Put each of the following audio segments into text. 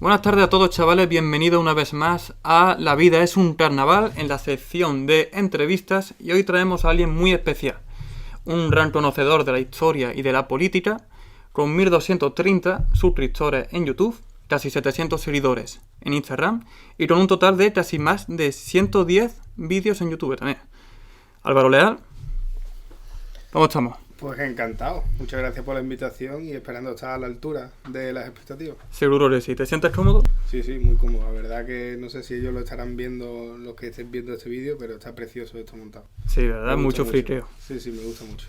Buenas tardes a todos, chavales, bienvenidos una vez más a La vida es un carnaval en la sección de entrevistas y hoy traemos a alguien muy especial, un gran conocedor de la historia y de la política, con 1230 suscriptores en YouTube, casi 700 seguidores en Instagram y con un total de casi más de 110 vídeos en YouTube también. Álvaro Leal, ¿cómo estamos? Pues encantado, muchas gracias por la invitación y esperando estar a la altura de las expectativas. Seguro que sí, ¿te sientes cómodo? Sí, muy cómodo, la verdad que no sé si ellos lo estarán viendo, los que estén viendo este vídeo, pero está precioso esto montado. Sí, ¿verdad? Mucho friqueo. Sí, me gusta mucho.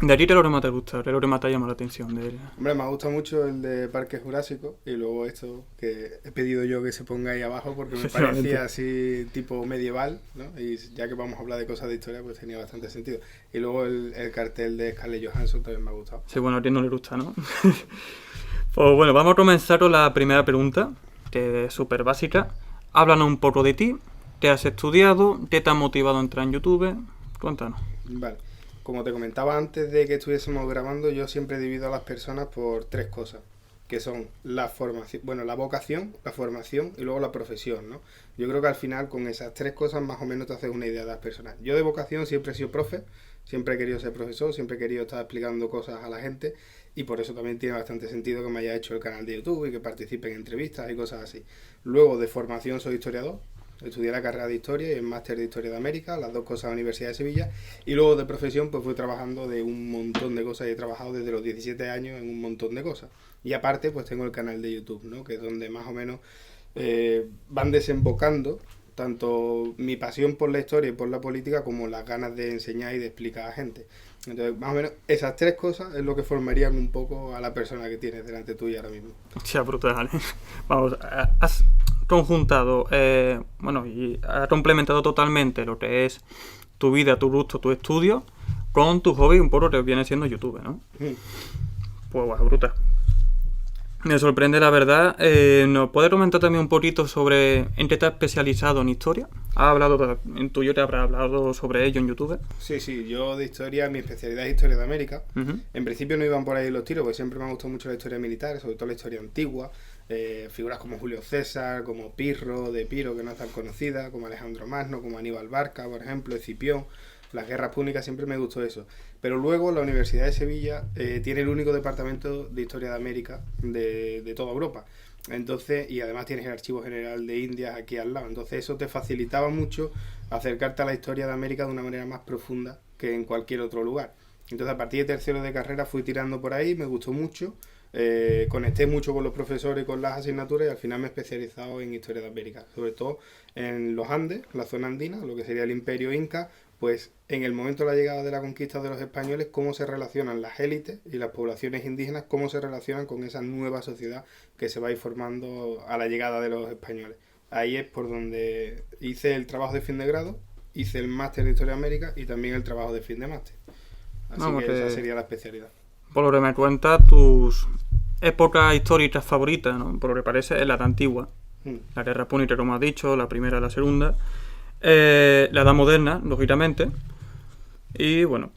¿De aquí qué es lo que más te gusta? ¿Qué es lo que más te llama la atención de él? Hombre, me gusta mucho el de Parque Jurásico y luego esto que he pedido yo que se ponga ahí abajo porque me parecía así tipo medieval, ¿no? Y ya que vamos a hablar de cosas de historia, pues tenía bastante sentido. Y luego el cartel de Scarlett Johansson también me ha gustado. Sí, bueno, a ti no le gusta, ¿no? Pues bueno, vamos a comenzar con la primera pregunta, que es súper básica. Háblanos un poco de ti, qué has estudiado, qué te ha motivado a entrar en YouTube, cuéntanos. Vale. Como te comentaba antes de que estuviésemos grabando, yo siempre divido a las personas por tres cosas, que son la formación, la vocación, la formación y luego la profesión, ¿no? Yo creo que al final con esas tres cosas más o menos te haces una idea de las personas. Yo de vocación siempre he sido profe, siempre he querido ser profesor, siempre he querido estar explicando cosas a la gente y por eso también tiene bastante sentido que me haya hecho el canal de YouTube y que participe en entrevistas y cosas así. Luego de formación soy historiador. Estudié la carrera de Historia y el máster de Historia de América, las dos cosas en la Universidad de Sevilla. Y luego de profesión pues fui trabajando de un montón de cosas y he trabajado desde los 17 años en un montón de cosas. Y aparte pues tengo el canal de YouTube, ¿no? Que es donde más o menos van desembocando tanto mi pasión por la historia y por la política como las ganas de enseñar y de explicar a gente. Entonces, más o menos, esas tres cosas es lo que formarían un poco a la persona que tienes delante tuya ahora mismo. Hostia, brutal, ¿eh? Vamos, has conjuntado, y has complementado totalmente lo que es tu vida, tu gusto, tu estudio, con tu hobby, un poco que viene siendo YouTube, ¿no? Pues bueno, brutal. Me sorprende la verdad. ¿Nos puedes comentar también un poquito sobre en qué te has especializado en historia? ¿Has hablado, en tuyo te habrás hablado sobre ello en YouTube? Sí, yo de historia, mi especialidad es historia de América. Uh-huh. En principio no iban por ahí los tiros, porque siempre me ha gustado mucho la historia militar, sobre todo la historia antigua. Figuras como Julio César, como Pirro, de Piro, que no es tan conocida, como Alejandro Magno, como Aníbal Barca, por ejemplo, Escipión. Las guerras púnicas siempre me gustó eso. Pero luego la Universidad de Sevilla tiene el único departamento de historia de América de toda Europa. Entonces, y además tienes el Archivo General de Indias aquí al lado. Entonces eso te facilitaba mucho acercarte a la historia de América de una manera más profunda que en cualquier otro lugar. Entonces a partir de tercero de carrera fui tirando por ahí, me gustó mucho. Conecté mucho con los profesores y con las asignaturas y al final me he especializado en historia de América, sobre todo en los Andes, la zona andina, lo que sería el Imperio Inca. Pues en el momento de la llegada de la conquista de los españoles, cómo se relacionan las élites y las poblaciones indígenas, cómo se relacionan con esa nueva sociedad que se va a ir formando a la llegada de los españoles. Ahí es por donde hice el trabajo de fin de grado, hice el máster de Historia de América y también el trabajo de fin de máster. Así que esa sería la especialidad. Por lo que me cuentas, tus épocas históricas favoritas, ¿no? Por lo que parece, es la de antigua. La guerra púnica, como has dicho, la primera y la segunda. La edad moderna, lógicamente. Y bueno,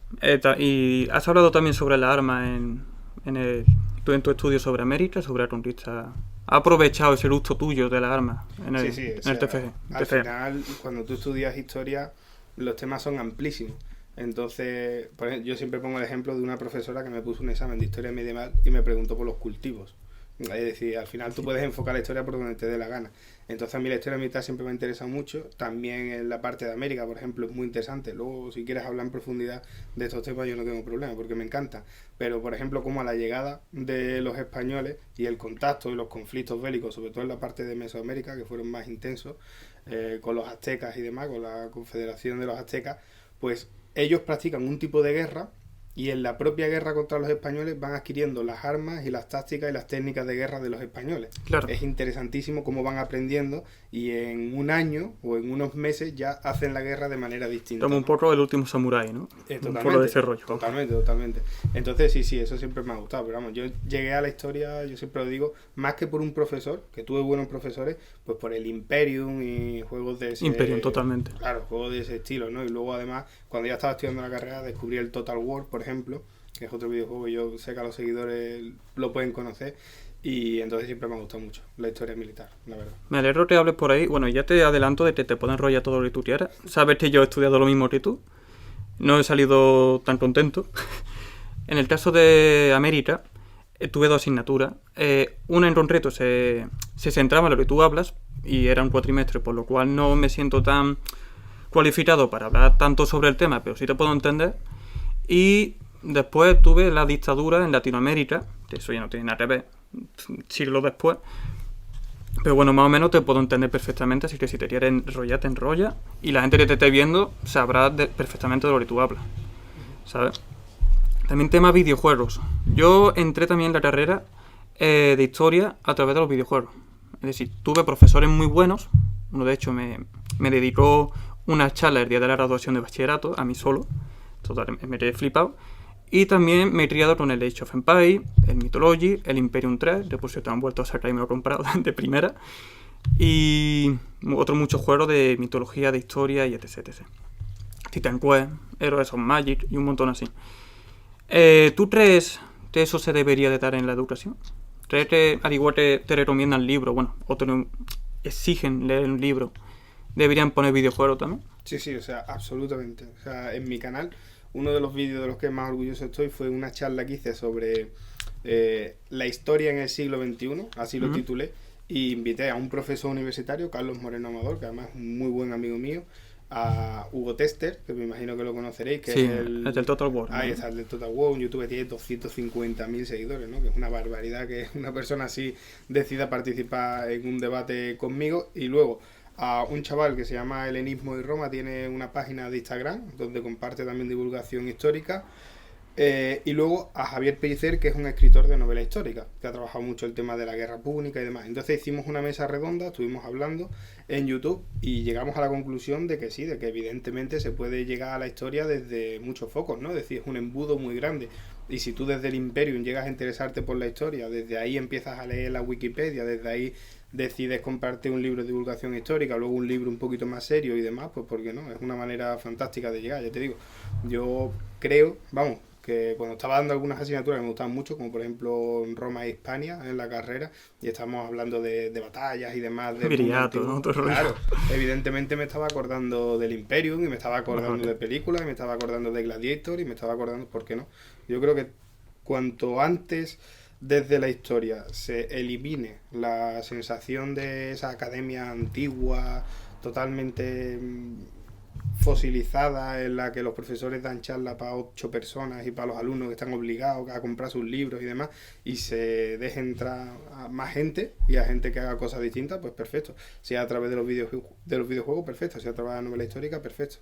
y has hablado también sobre las armas en tu estudio sobre América, sobre la conquista. ¿Has aprovechado ese gusto tuyo de las armas en el TFG? Al final, cuando tú estudias historia, los temas son amplísimos. Entonces, por ejemplo, yo siempre pongo el ejemplo de una profesora que me puso un examen de historia medieval y me preguntó por los cultivos. Es decir, al final tú puedes enfocar la historia por donde te dé la gana. Entonces a mí la historia militar siempre me ha interesado mucho. También en la parte de América, por ejemplo, es muy interesante. Luego, si quieres hablar en profundidad de estos temas, yo no tengo problema porque me encanta. Pero, por ejemplo, como a la llegada de los españoles y el contacto y los conflictos bélicos, sobre todo en la parte de Mesoamérica, que fueron más intensos, con los aztecas y demás, con la confederación de los aztecas, pues ellos practican un tipo de guerra y en la propia guerra contra los españoles van adquiriendo las armas y las tácticas y las técnicas de guerra de los españoles. Claro. Es interesantísimo cómo van aprendiendo y en un año o en unos meses ya hacen la guerra de manera distinta. Como un poco el último samurái, ¿no? Totalmente, un poco de ese rollo. Totalmente. Entonces sí, eso siempre me ha gustado. Pero vamos, yo llegué a la historia, yo siempre lo digo, más que por un profesor, que tuve buenos profesores, pues por el Imperium y juegos de ese... Imperium, totalmente. Claro, juegos de ese estilo, ¿no? Y luego además, cuando ya estaba estudiando la carrera, descubrí el Total War, por ejemplo, que es otro videojuego que yo sé que a los seguidores lo pueden conocer. Y entonces siempre me ha gustado mucho la historia militar, la verdad. Me alegro que hables por ahí. Bueno, ya te adelanto de que te pueden enrollar todo lo que tú quieras. Sabes que yo he estudiado lo mismo que tú. No he salido tan contento. En el caso de América, tuve 2 asignaturas. Una en concreto se centraba en lo que tú hablas y era un cuatrimestre, por lo cual no me siento tan cualificado para hablar tanto sobre el tema, pero sí te puedo entender. Y después tuve la dictadura en Latinoamérica, que eso ya no tiene nada que ver, siglos después. Pero bueno, más o menos te puedo entender perfectamente, así que si te quieres enrollar, te enrolla. Y la gente que te esté viendo sabrá perfectamente de lo que tú hablas, ¿sabes? También tema videojuegos. Yo entré también en la carrera de historia a través de los videojuegos. Es decir, tuve profesores muy buenos. Uno de hecho me dedicó una charla el día de la graduación de bachillerato, a mí solo. Total, me quedé flipado. Y también me he criado con el Age of Empires, el Mythology, el Imperium 3, de por cierto han vuelto a sacar y me lo he comprado de primera. Y otros muchos juegos de mitología, de historia y etc. Titan Quest, Heroes of Magic y un montón así. ¿Tú crees que eso se debería de dar en la educación? ¿Crees que, al igual que te recomiendan libros, bueno, o te exigen leer un libro, deberían poner videojuegos también? Sí, o sea, absolutamente. O sea, en mi canal, uno de los vídeos de los que más orgulloso estoy fue una charla que hice sobre la historia en el siglo XXI, así lo titulé, y invité a un profesor universitario, Carlos Moreno Amador, que además es un muy buen amigo mío, a Hugo Tester, que me imagino que lo conoceréis, que sí, es el del Total War. Ahí está, el del Total War, un youtuber tiene 250.000 seguidores, ¿no? Que es una barbaridad que una persona así decida participar en un debate conmigo. Y luego a un chaval que se llama Helenismo y Roma, tiene una página de Instagram donde comparte también divulgación histórica. Y luego a Javier Pellicer, que es un escritor de novela histórica, que ha trabajado mucho el tema de la guerra púnica y demás. Entonces hicimos una mesa redonda, estuvimos hablando en YouTube y llegamos a la conclusión de que sí, de que evidentemente se puede llegar a la historia desde muchos focos, ¿no? Es decir, es un embudo muy grande. Y si tú desde el Imperium llegas a interesarte por la historia, desde ahí empiezas a leer la Wikipedia, desde ahí decides comprarte un libro de divulgación histórica, luego un libro un poquito más serio y demás, pues ¿por qué no? Es una manera fantástica de llegar, ya te digo. Yo creo, vamos, que cuando estaba dando algunas asignaturas que me gustaban mucho, como por ejemplo Roma e Hispania en la carrera, y estábamos hablando de batallas y demás. Viriato, ¿no? Claro, evidentemente me estaba acordando del Imperium, y me estaba acordando de películas, y me estaba acordando de Gladiator, y me estaba acordando, ¿por qué no? Yo creo que cuanto antes desde la historia se elimine la sensación de esa academia antigua, totalmente fosilizada, en la que los profesores dan charla para 8 personas y para los alumnos que están obligados a comprar sus libros y demás, y se deje entrar a más gente y a gente que haga cosas distintas, pues perfecto. Si es a través de los videojuegos, perfecto. Si es a través de la novela histórica, perfecto.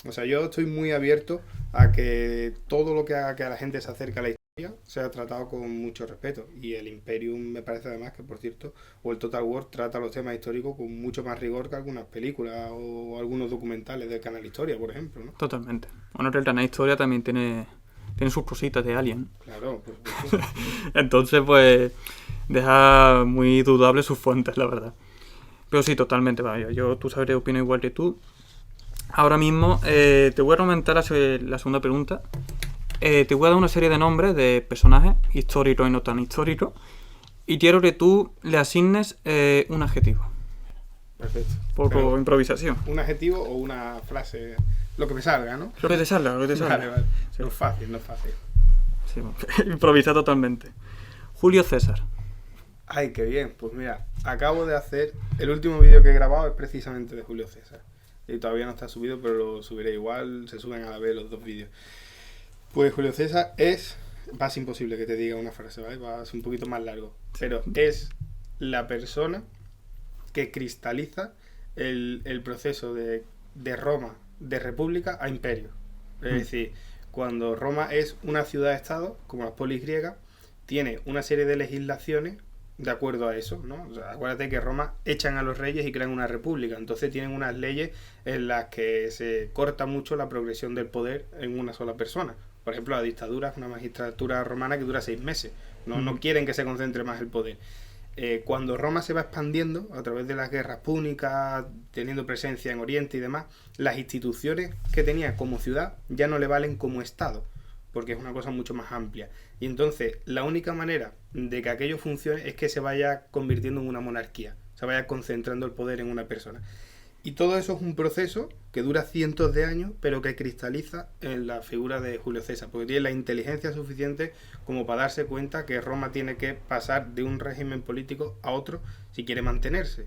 O sea, yo estoy muy abierto a que todo lo que haga que a la gente se acerque a la historia sea tratado con mucho respeto. Y el Imperium me parece además que, por cierto, o el Total War trata los temas históricos con mucho más rigor que algunas películas o algunos documentales del canal Historia, por ejemplo, ¿no? Totalmente. Bueno, que el canal Historia también tiene sus cositas de Alien. Claro, por supuesto. Entonces, pues, deja muy dudables sus fuentes, la verdad. Pero sí, totalmente. Vaya, tú sabes que opino igual que tú. Ahora mismo te voy a comentar la segunda pregunta. Te voy a dar una serie de nombres de personajes históricos y no tan históricos, y quiero que tú le asignes un adjetivo. Perfecto. Por improvisación. Un adjetivo o una frase, lo que me salga, ¿no? Lo que te salga, Vale. Sí. No es fácil. Sí, improvisa totalmente. Julio César. Ay, qué bien. Pues mira, acabo de hacer... El último vídeo que he grabado es precisamente de Julio César. Y todavía no está subido, pero lo subiré igual. Se suben a la vez los 2 vídeos. Pues Julio César es... Va a ser imposible que te diga una frase, ¿vale? Va a ser un poquito más largo. Pero es la persona que cristaliza el proceso de Roma, de república a imperio. Es decir, cuando Roma es una ciudad-estado, como las polis griegas, tiene una serie de legislaciones de acuerdo a eso, ¿no? O sea, acuérdate que Roma echan a los reyes y crean una república, entonces tienen unas leyes en las que se corta mucho la progresión del poder en una sola persona. Por ejemplo, la dictadura es una magistratura romana que dura 6 meses, no quieren que se concentre más el poder. Cuando Roma se va expandiendo a través de las guerras púnicas, teniendo presencia en Oriente y demás, las instituciones que tenía como ciudad ya no le valen como estado, porque es una cosa mucho más amplia. Y entonces la única manera de que aquello funcione es que se vaya convirtiendo en una monarquía, se vaya concentrando el poder en una persona. Y todo eso es un proceso que dura cientos de años, pero que cristaliza en la figura de Julio César, porque tiene la inteligencia suficiente como para darse cuenta que Roma tiene que pasar de un régimen político a otro si quiere mantenerse.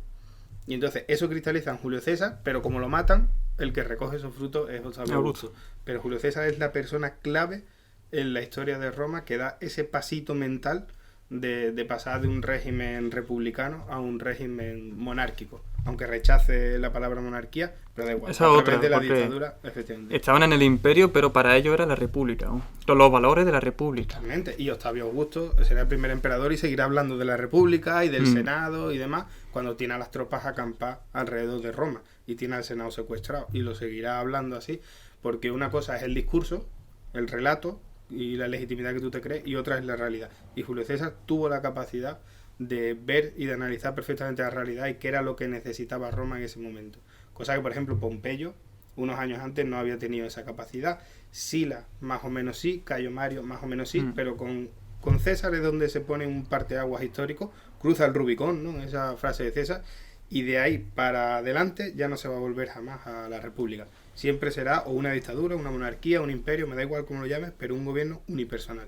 Y entonces eso cristaliza en Julio César, pero como lo matan, el que recoge esos frutos es Octavio Augusto. Pero Julio César es la persona clave en la historia de Roma que da ese pasito mental de pasar de un régimen republicano a un régimen monárquico, aunque rechace la palabra monarquía, pero da igual. Esa a otra, través de la porque dictadura, efectivamente. estaban en el imperio, pero para ellos era la república, ¿no? Todos los valores de la república. Totalmente. Y Octavio Augusto será el primer emperador y seguirá hablando de la república y del Senado y demás cuando tiene a las tropas acampadas alrededor de Roma y tiene al Senado secuestrado, y lo seguirá hablando así, porque una cosa es el discurso, el relato y la legitimidad que tú te crees, y otra es la realidad. Y Julio César tuvo la capacidad de ver y de analizar perfectamente la realidad y qué era lo que necesitaba Roma en ese momento. Cosa que, por ejemplo, Pompeyo, unos años antes, no había tenido esa capacidad. Sila, más o menos sí. Cayo Mario, más o menos sí. Pero con César es donde se pone un parteaguas histórico, cruza el Rubicón, ¿no? Esa frase de César, y de ahí para adelante ya no se va a volver jamás a la república. Siempre será o una dictadura, una monarquía, un imperio, me da igual cómo lo llames, pero un gobierno unipersonal.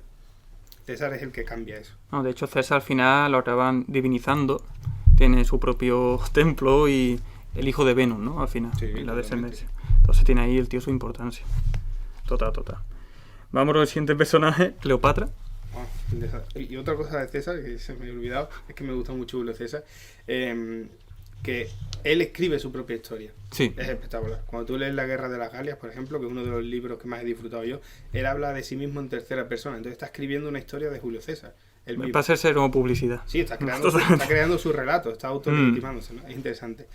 César es el que cambia eso. No, de hecho, César al final lo acaban divinizando. Tiene su propio templo y el hijo de Venus, ¿no? Al final, Sí, la descendencia. Entonces tiene ahí el tío su importancia. Total. Vamos al siguiente personaje, Cleopatra. Y otra cosa de César, que se me ha olvidado, es que me gusta mucho Julio César, que él escribe su propia historia. Sí. Es espectacular. Cuando tú lees La Guerra de las Galias, por ejemplo, que es uno de los libros que más he disfrutado yo, él habla de sí mismo en tercera persona. Entonces está escribiendo una historia de Julio César. Pasa a ser como publicidad. Sí, está creando su relato, está autolegitimándose, ¿no? Es interesante.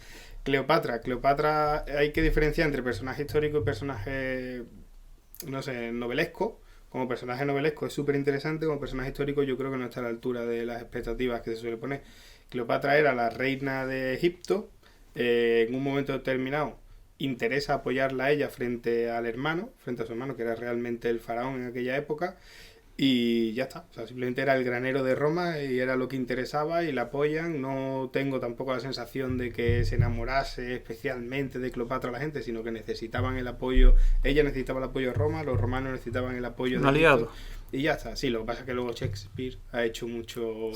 Cleopatra, hay que diferenciar entre personaje histórico y personaje, no sé, novelesco. Como personaje novelesco es súper interesante, como personaje histórico yo creo que no está a la altura de las expectativas que se suele poner. Cleopatra era la reina de Egipto, en un momento determinado interesa apoyarla a ella frente a su hermano, que era realmente el faraón en aquella época, y ya está. O sea, simplemente era el granero de Roma y era lo que interesaba y la apoyan. No tengo tampoco la sensación de que se enamorase especialmente de Cleopatra la gente, sino que necesitaban el apoyo. Ella necesitaba el apoyo de Roma, los romanos necesitaban el apoyo de aliado. Y ya está. Sí, lo que pasa es que luego Shakespeare ha hecho mucho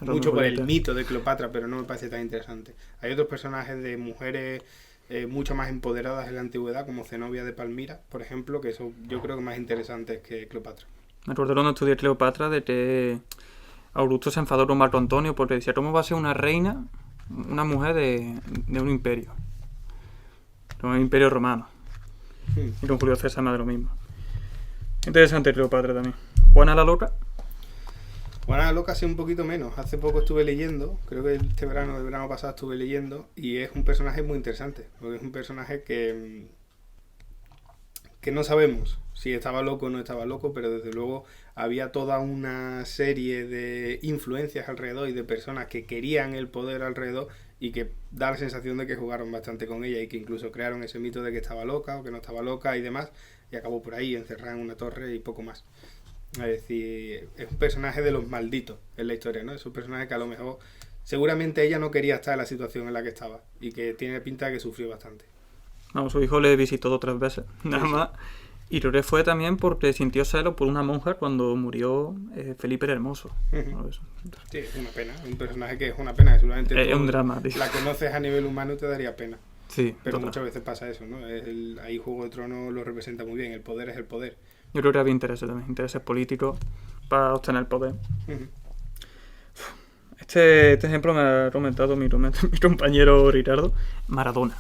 mucho por el mito de Cleopatra, pero no me parece tan interesante. Hay otros personajes de mujeres mucho más empoderadas en la antigüedad, como Zenobia de Palmira, por ejemplo, que son yo creo que más interesantes que Cleopatra. Me acuerdo cuando estudié Cleopatra de que Augusto se enfadó con Marco Antonio porque decía, ¿cómo va a ser una reina, una mujer de un imperio? De un imperio romano. Y con Julio César más de lo mismo. Interesante Cleopatra también. Juana la Loca. Juana la Loca sí, un poquito menos. Hace poco estuve leyendo, creo que el verano pasado estuve leyendo, y es un personaje muy interesante, porque es un personaje que no sabemos si estaba loco o no estaba loco, pero desde luego había toda una serie de influencias alrededor y de personas que querían el poder alrededor y que da la sensación de que jugaron bastante con ella y que incluso crearon ese mito de que estaba loca o que no estaba loca y demás, y acabó por ahí encerrada en una torre y poco más. Es decir, es un personaje de los malditos en la historia, ¿no? Es un personaje que a lo mejor seguramente ella no quería estar en la situación en la que estaba y que tiene pinta de que sufrió bastante. Vamos, su hijo le visitó 2 o 3 veces, nada más. Y creo que fue también porque sintió celo por una monja cuando murió Felipe el Hermoso. Sí, es una pena. Un personaje que es una pena. Seguramente es un drama, tío. La conoces a nivel humano y te daría pena. Sí, pero total. Muchas veces pasa eso, ¿no? Ahí Juego de Tronos lo representa muy bien. El poder es el poder. Yo creo que había intereses también, intereses políticos para obtener poder. Este ejemplo me ha comentado mi compañero Ricardo. Maradona.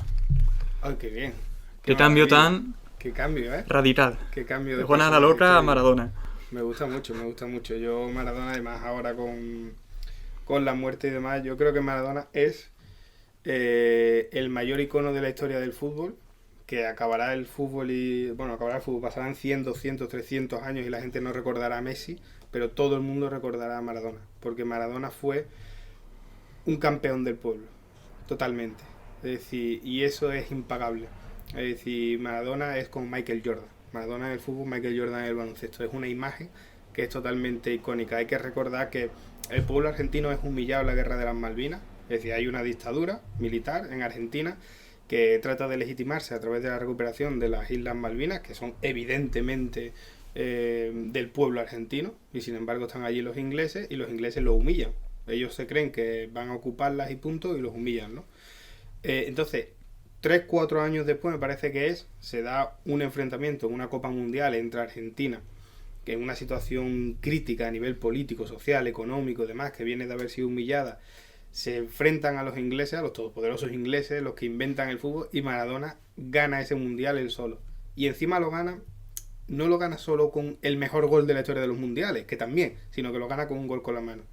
¡Ay, qué bien! Qué cambio tan... Qué cambio, ¿eh? Radical. Qué cambio de Juana la Loca a Maradona. Me gusta mucho. Yo Maradona, además, ahora con la muerte y demás, yo creo que Maradona es el mayor icono de la historia del fútbol, que acabará el fútbol, pasarán 100, 200, 300 años y la gente no recordará a Messi, pero todo el mundo recordará a Maradona, porque Maradona fue un campeón del pueblo, totalmente. Es decir, y eso es impagable. Es decir, Maradona es como Michael Jordan. Maradona en el fútbol, Michael Jordan en el baloncesto. Es una imagen que es totalmente icónica. Hay que recordar que el pueblo argentino es humillado en la guerra de las Malvinas. Es decir, hay una dictadura militar en Argentina que trata de legitimarse a través de la recuperación de las Islas Malvinas, que son evidentemente del pueblo argentino, y sin embargo están allí los ingleses, y los ingleses los humillan. Ellos se creen que van a ocuparlas y punto, y los humillan, ¿no? Entonces, 3-4 años después, me parece que se da un enfrentamiento en una Copa Mundial entre Argentina, que en una situación crítica a nivel político, social, económico, demás, que viene de haber sido humillada, se enfrentan a los ingleses, a los todopoderosos ingleses, los que inventan el fútbol, y Maradona gana ese mundial él solo. Y encima no lo gana solo con el mejor gol de la historia de los mundiales, que también, sino que lo gana con un gol con la mano.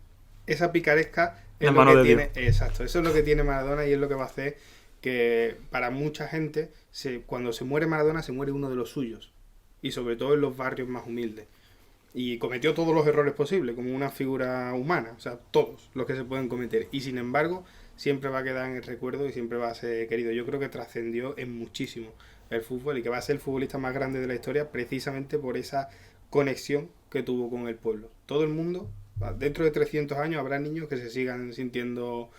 Esa picaresca es lo que tiene, exacto, eso es lo que tiene Maradona, y es lo que va a hacer que para mucha gente, cuando se muere Maradona, se muere uno de los suyos, y sobre todo en los barrios más humildes. Y cometió todos los errores posibles, como una figura humana, o sea, todos los que se pueden cometer. Y sin embargo, siempre va a quedar en el recuerdo y siempre va a ser querido. Yo creo que trascendió en muchísimo el fútbol y que va a ser el futbolista más grande de la historia precisamente por esa conexión que tuvo con el pueblo. Todo el mundo, dentro de 300 años, habrá niños que se sigan sintiendo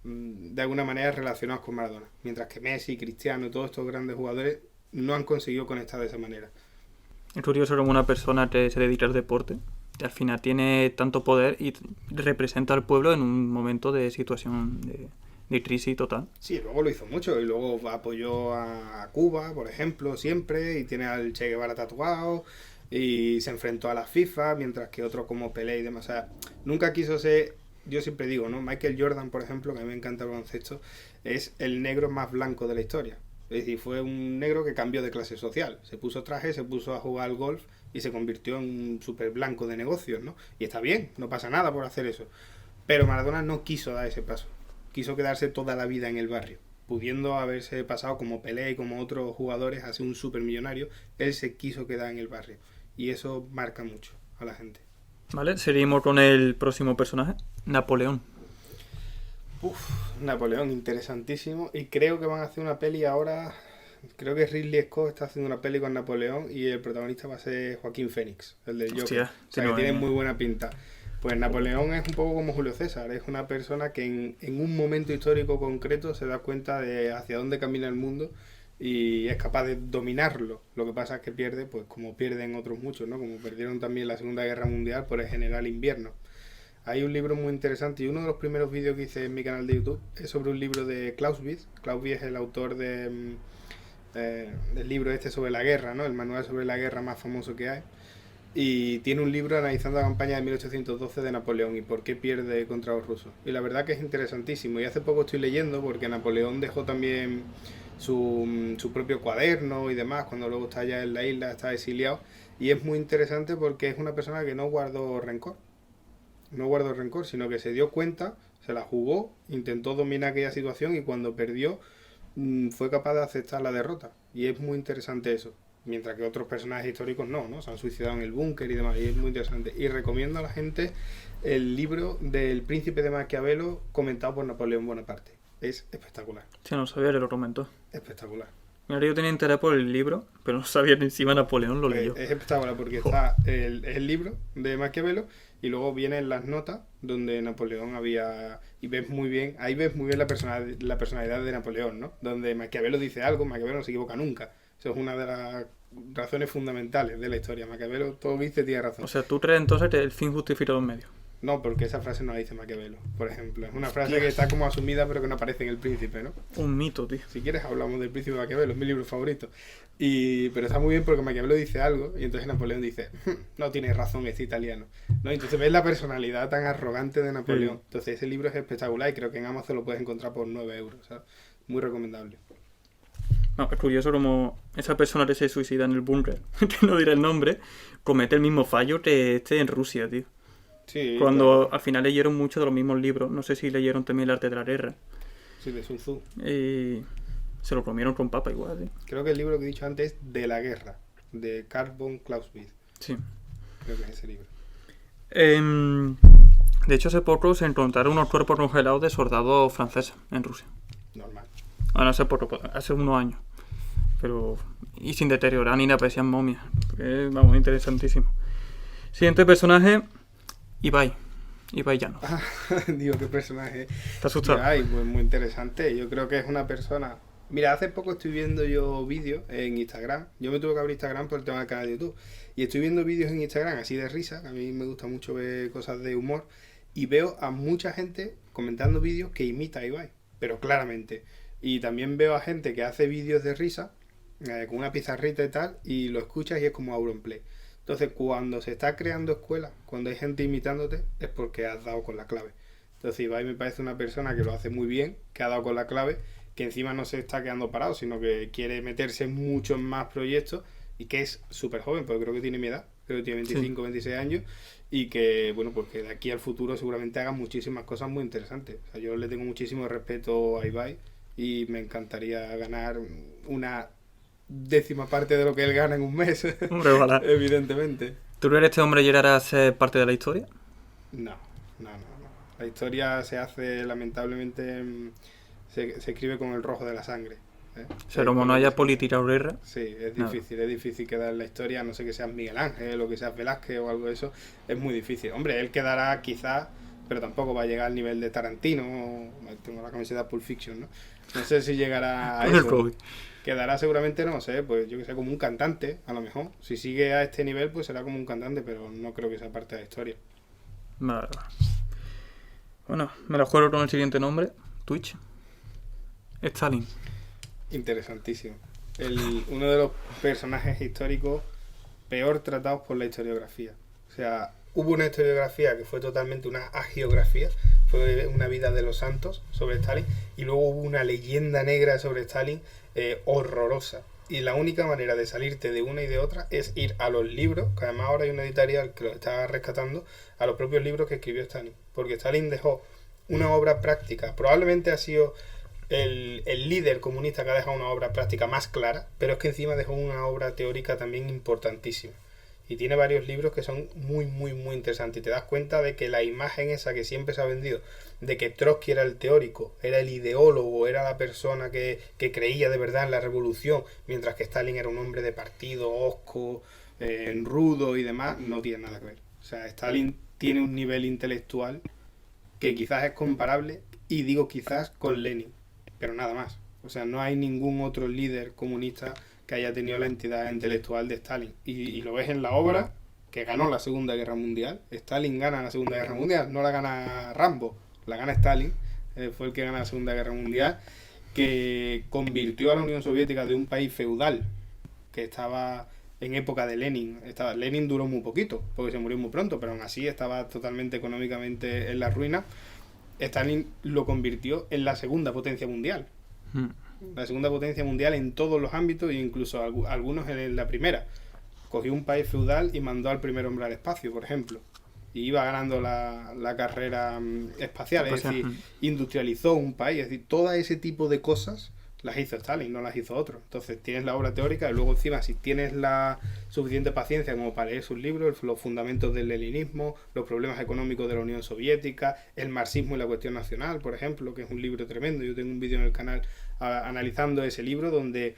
de alguna manera relacionados con Maradona. Mientras que Messi, Cristiano y todos estos grandes jugadores no han conseguido conectar de esa manera. Es curioso como una persona que se dedica al deporte, que al final tiene tanto poder y representa al pueblo en un momento de situación de crisis total. Sí, luego lo hizo mucho y luego apoyó a Cuba, por ejemplo, siempre, y tiene al Che Guevara tatuado y se enfrentó a la FIFA, mientras que otros como Pelé y demás. O sea, nunca quiso ser, yo siempre digo, ¿no? Michael Jordan, por ejemplo, que a mí me encanta el baloncesto, es el negro más blanco de la historia. Es decir, fue un negro que cambió de clase social. Se puso traje, se puso a jugar al golf y se convirtió en un súper blanco de negocios, ¿no? Y está bien, no pasa nada por hacer eso. Pero Maradona no quiso dar ese paso. Quiso quedarse toda la vida en el barrio. Pudiendo haberse pasado como Pelé y como otros jugadores a ser un supermillonario, él se quiso quedar en el barrio. Y eso marca mucho a la gente. Vale, seguimos con el próximo personaje, Napoleón. Napoleón, interesantísimo. Y creo que van a hacer una peli ahora. Creo que Ridley Scott está haciendo una peli con Napoleón y el protagonista va a ser Joaquín Phoenix, el del Joker. Hostia, o sea, que tiene muy buena pinta. Pues Napoleón es un poco como Julio César. Es una persona que en un momento histórico concreto se da cuenta de hacia dónde camina el mundo y es capaz de dominarlo. Lo que pasa es que pierde, pues como pierden otros muchos, ¿no? Como perdieron también la Segunda Guerra Mundial por el general Invierno. Hay un libro muy interesante y uno de los primeros vídeos que hice en mi canal de YouTube es sobre un libro de Clausewitz. Clausewitz es el autor del libro este sobre la guerra, ¿no? El manual sobre la guerra más famoso que hay. Y tiene un libro analizando la campaña de 1812 de Napoleón y por qué pierde contra los rusos. Y la verdad que es interesantísimo. Y hace poco estoy leyendo porque Napoleón dejó también su propio cuaderno y demás cuando luego está allá en la isla, está exiliado. Y es muy interesante porque es una persona que no guardó rencor. No guardó rencor, sino que se dio cuenta, se la jugó, intentó dominar aquella situación y cuando perdió fue capaz de aceptar la derrota. Y es muy interesante eso. Mientras que otros personajes históricos no se han suicidado en el búnker y demás. Y es muy interesante. Y recomiendo a la gente el libro del Príncipe de Maquiavelo comentado por Napoleón Bonaparte. Es espectacular. Sí, no sabía que lo comentó. Espectacular. Mira, yo tenía interés por el libro, pero no sabía que encima Napoleón lo leyó. Es espectacular porque está el libro de Maquiavelo y luego vienen las notas donde Napoleón había... Y ves muy bien, ahí ves muy bien la personalidad de Napoleón, ¿no? Donde Maquiavelo dice algo, Maquiavelo no se equivoca nunca. Eso es una de las razones fundamentales de la historia. Maquiavelo todo lo que dice tiene razón. O sea, ¿tú crees entonces que el fin justifica los medios? No, porque esa frase no la dice Maquiavelo, por ejemplo. Es una frase que está como asumida pero que no aparece en El Príncipe, ¿no? Un mito, tío. Si quieres hablamos del Príncipe de Maquiavelo, es mi libro favorito. Pero está muy bien porque Maquiavelo dice algo y entonces Napoleón dice, no tienes razón, este italiano. ¿No? Entonces ves la personalidad tan arrogante de Napoleón. Sí. Entonces ese libro es espectacular y creo que en Amazon lo puedes encontrar por 9 euros. O sea, muy recomendable. No, es curioso como esa persona que se suicida en el búnker, que no diré el nombre, comete el mismo fallo que este en Rusia, tío. Sí, cuando claro. Al final leyeron mucho de los mismos libros, no sé si leyeron también El arte de la guerra. Sí, de Sun Tzu. Y se lo comieron con papa igual, ¿sí? Creo que el libro que he dicho antes es De la guerra, de Karl von Clausewitz. Sí. Creo que es ese libro. De hecho, hace poco se encontraron unos cuerpos congelados de soldados franceses en Rusia. Normal. Bueno, hace poco, hace unos años. Pero... Y sin deteriorar ni nada, parecían momias. Vamos, interesantísimo. Siguiente personaje... Ibai. Ibai Llanos. Digo, qué personaje. ¿Te asustado? Ay, pues muy interesante. Yo creo que es una persona... Mira, hace poco estoy viendo yo vídeos en Instagram. Yo me tuve que abrir Instagram por el tema del canal de YouTube. Y estoy viendo vídeos en Instagram así de risa, que a mí me gusta mucho ver cosas de humor. Y veo a mucha gente comentando vídeos que imita a Ibai, pero claramente. Y también veo a gente que hace vídeos de risa, con una pizarrita y tal, y lo escuchas y es como Auronplay. Entonces, cuando se está creando escuela, cuando hay gente imitándote, es porque has dado con la clave. Entonces, Ibai me parece una persona que lo hace muy bien, que ha dado con la clave, que encima no se está quedando parado, sino que quiere meterse en muchos más proyectos y que es súper joven, porque creo que tiene mi edad, creo que tiene 25, 26 años, y que, bueno, pues que de aquí al futuro seguramente haga muchísimas cosas muy interesantes. O sea, yo le tengo muchísimo respeto a Ibai y me encantaría ganar una 10ª parte de lo que él gana en un mes. Hombre, ojalá. Evidentemente. ¿Tú crees que este hombre llegará a ser parte de la historia? No. La historia se hace, lamentablemente, se escribe con el rojo de la sangre. O sea, como no haya política o guerra. Sí, es difícil quedar en la historia, a no ser que seas Miguel Ángel o que seas Velázquez o algo de eso, es muy difícil. Hombre, él quedará quizás, pero tampoco va a llegar al nivel de Tarantino. Tengo la camiseta Pulp Fiction, ¿no? No sé si llegará a eso. Quedará seguramente, no sé, pues yo que sé, como un cantante, a lo mejor. Si sigue a este nivel, pues será como un cantante, pero no creo que sea parte de la historia. Vale. Bueno, me lo juego con el siguiente nombre, Twitch. Stalin. Interesantísimo. Uno de los personajes históricos peor tratados por la historiografía. O sea, hubo una historiografía que fue totalmente una agiografía, fue una vida de los santos sobre Stalin, y luego hubo una leyenda negra sobre Stalin horrorosa. Y la única manera de salirte de una y de otra es ir a los libros, que además ahora hay una editorial que los está rescatando, a los propios libros que escribió Stalin. Porque Stalin dejó una obra práctica, probablemente ha sido el líder comunista que ha dejado una obra práctica más clara, pero es que encima dejó una obra teórica también importantísima. Y tiene varios libros que son muy, muy, muy interesantes. Y te das cuenta de que la imagen esa que siempre se ha vendido, de que Trotsky era el teórico, era el ideólogo, era la persona que creía de verdad en la revolución, mientras que Stalin era un hombre de partido, hosco, rudo y demás, no tiene nada que ver. O sea, Stalin tiene un nivel intelectual que quizás es comparable, y digo quizás, con Lenin, pero nada más. O sea, no hay ningún otro líder comunista que haya tenido la entidad intelectual de Stalin. Y lo ves en la obra, que ganó la Segunda Guerra Mundial. Stalin gana la Segunda Guerra Mundial, no la gana Rambo, la gana Stalin. Fue el que gana la Segunda Guerra Mundial, que convirtió a la Unión Soviética de un país feudal, que estaba en época de Lenin. Lenin duró muy poquito, porque se murió muy pronto, pero aún así estaba totalmente económicamente en la ruina. Stalin lo convirtió en la segunda potencia mundial. La segunda potencia mundial en todos los ámbitos, e incluso algunos en la primera. Cogió un país feudal y mandó al primer hombre al espacio, por ejemplo. Y iba ganando la carrera espacial, es decir, industrializó un país. Es decir, todo ese tipo de cosas las hizo Stalin, no las hizo otro. Entonces tienes la obra teórica y luego encima, si tienes la suficiente paciencia como para leer sus libros, los fundamentos del leninismo, los problemas económicos de la Unión Soviética, el marxismo y la cuestión nacional, por ejemplo, que es un libro tremendo. Yo tengo un vídeo en el canal analizando ese libro, donde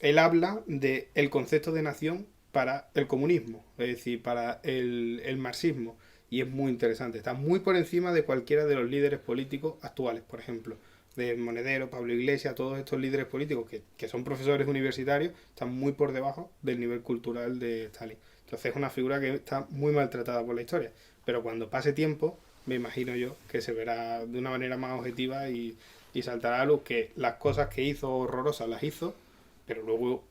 él habla del concepto de nación para el comunismo, es decir, para el marxismo, y es muy interesante. Está muy por encima de cualquiera de los líderes políticos actuales, por ejemplo, de Monedero, Pablo Iglesias, todos estos líderes políticos que son profesores universitarios, están muy por debajo del nivel cultural de Stalin. Entonces es una figura que está muy maltratada por la historia, pero cuando pase tiempo, me imagino yo que se verá de una manera más objetiva y saltará a luz que las cosas que hizo horrorosas las hizo, pero luego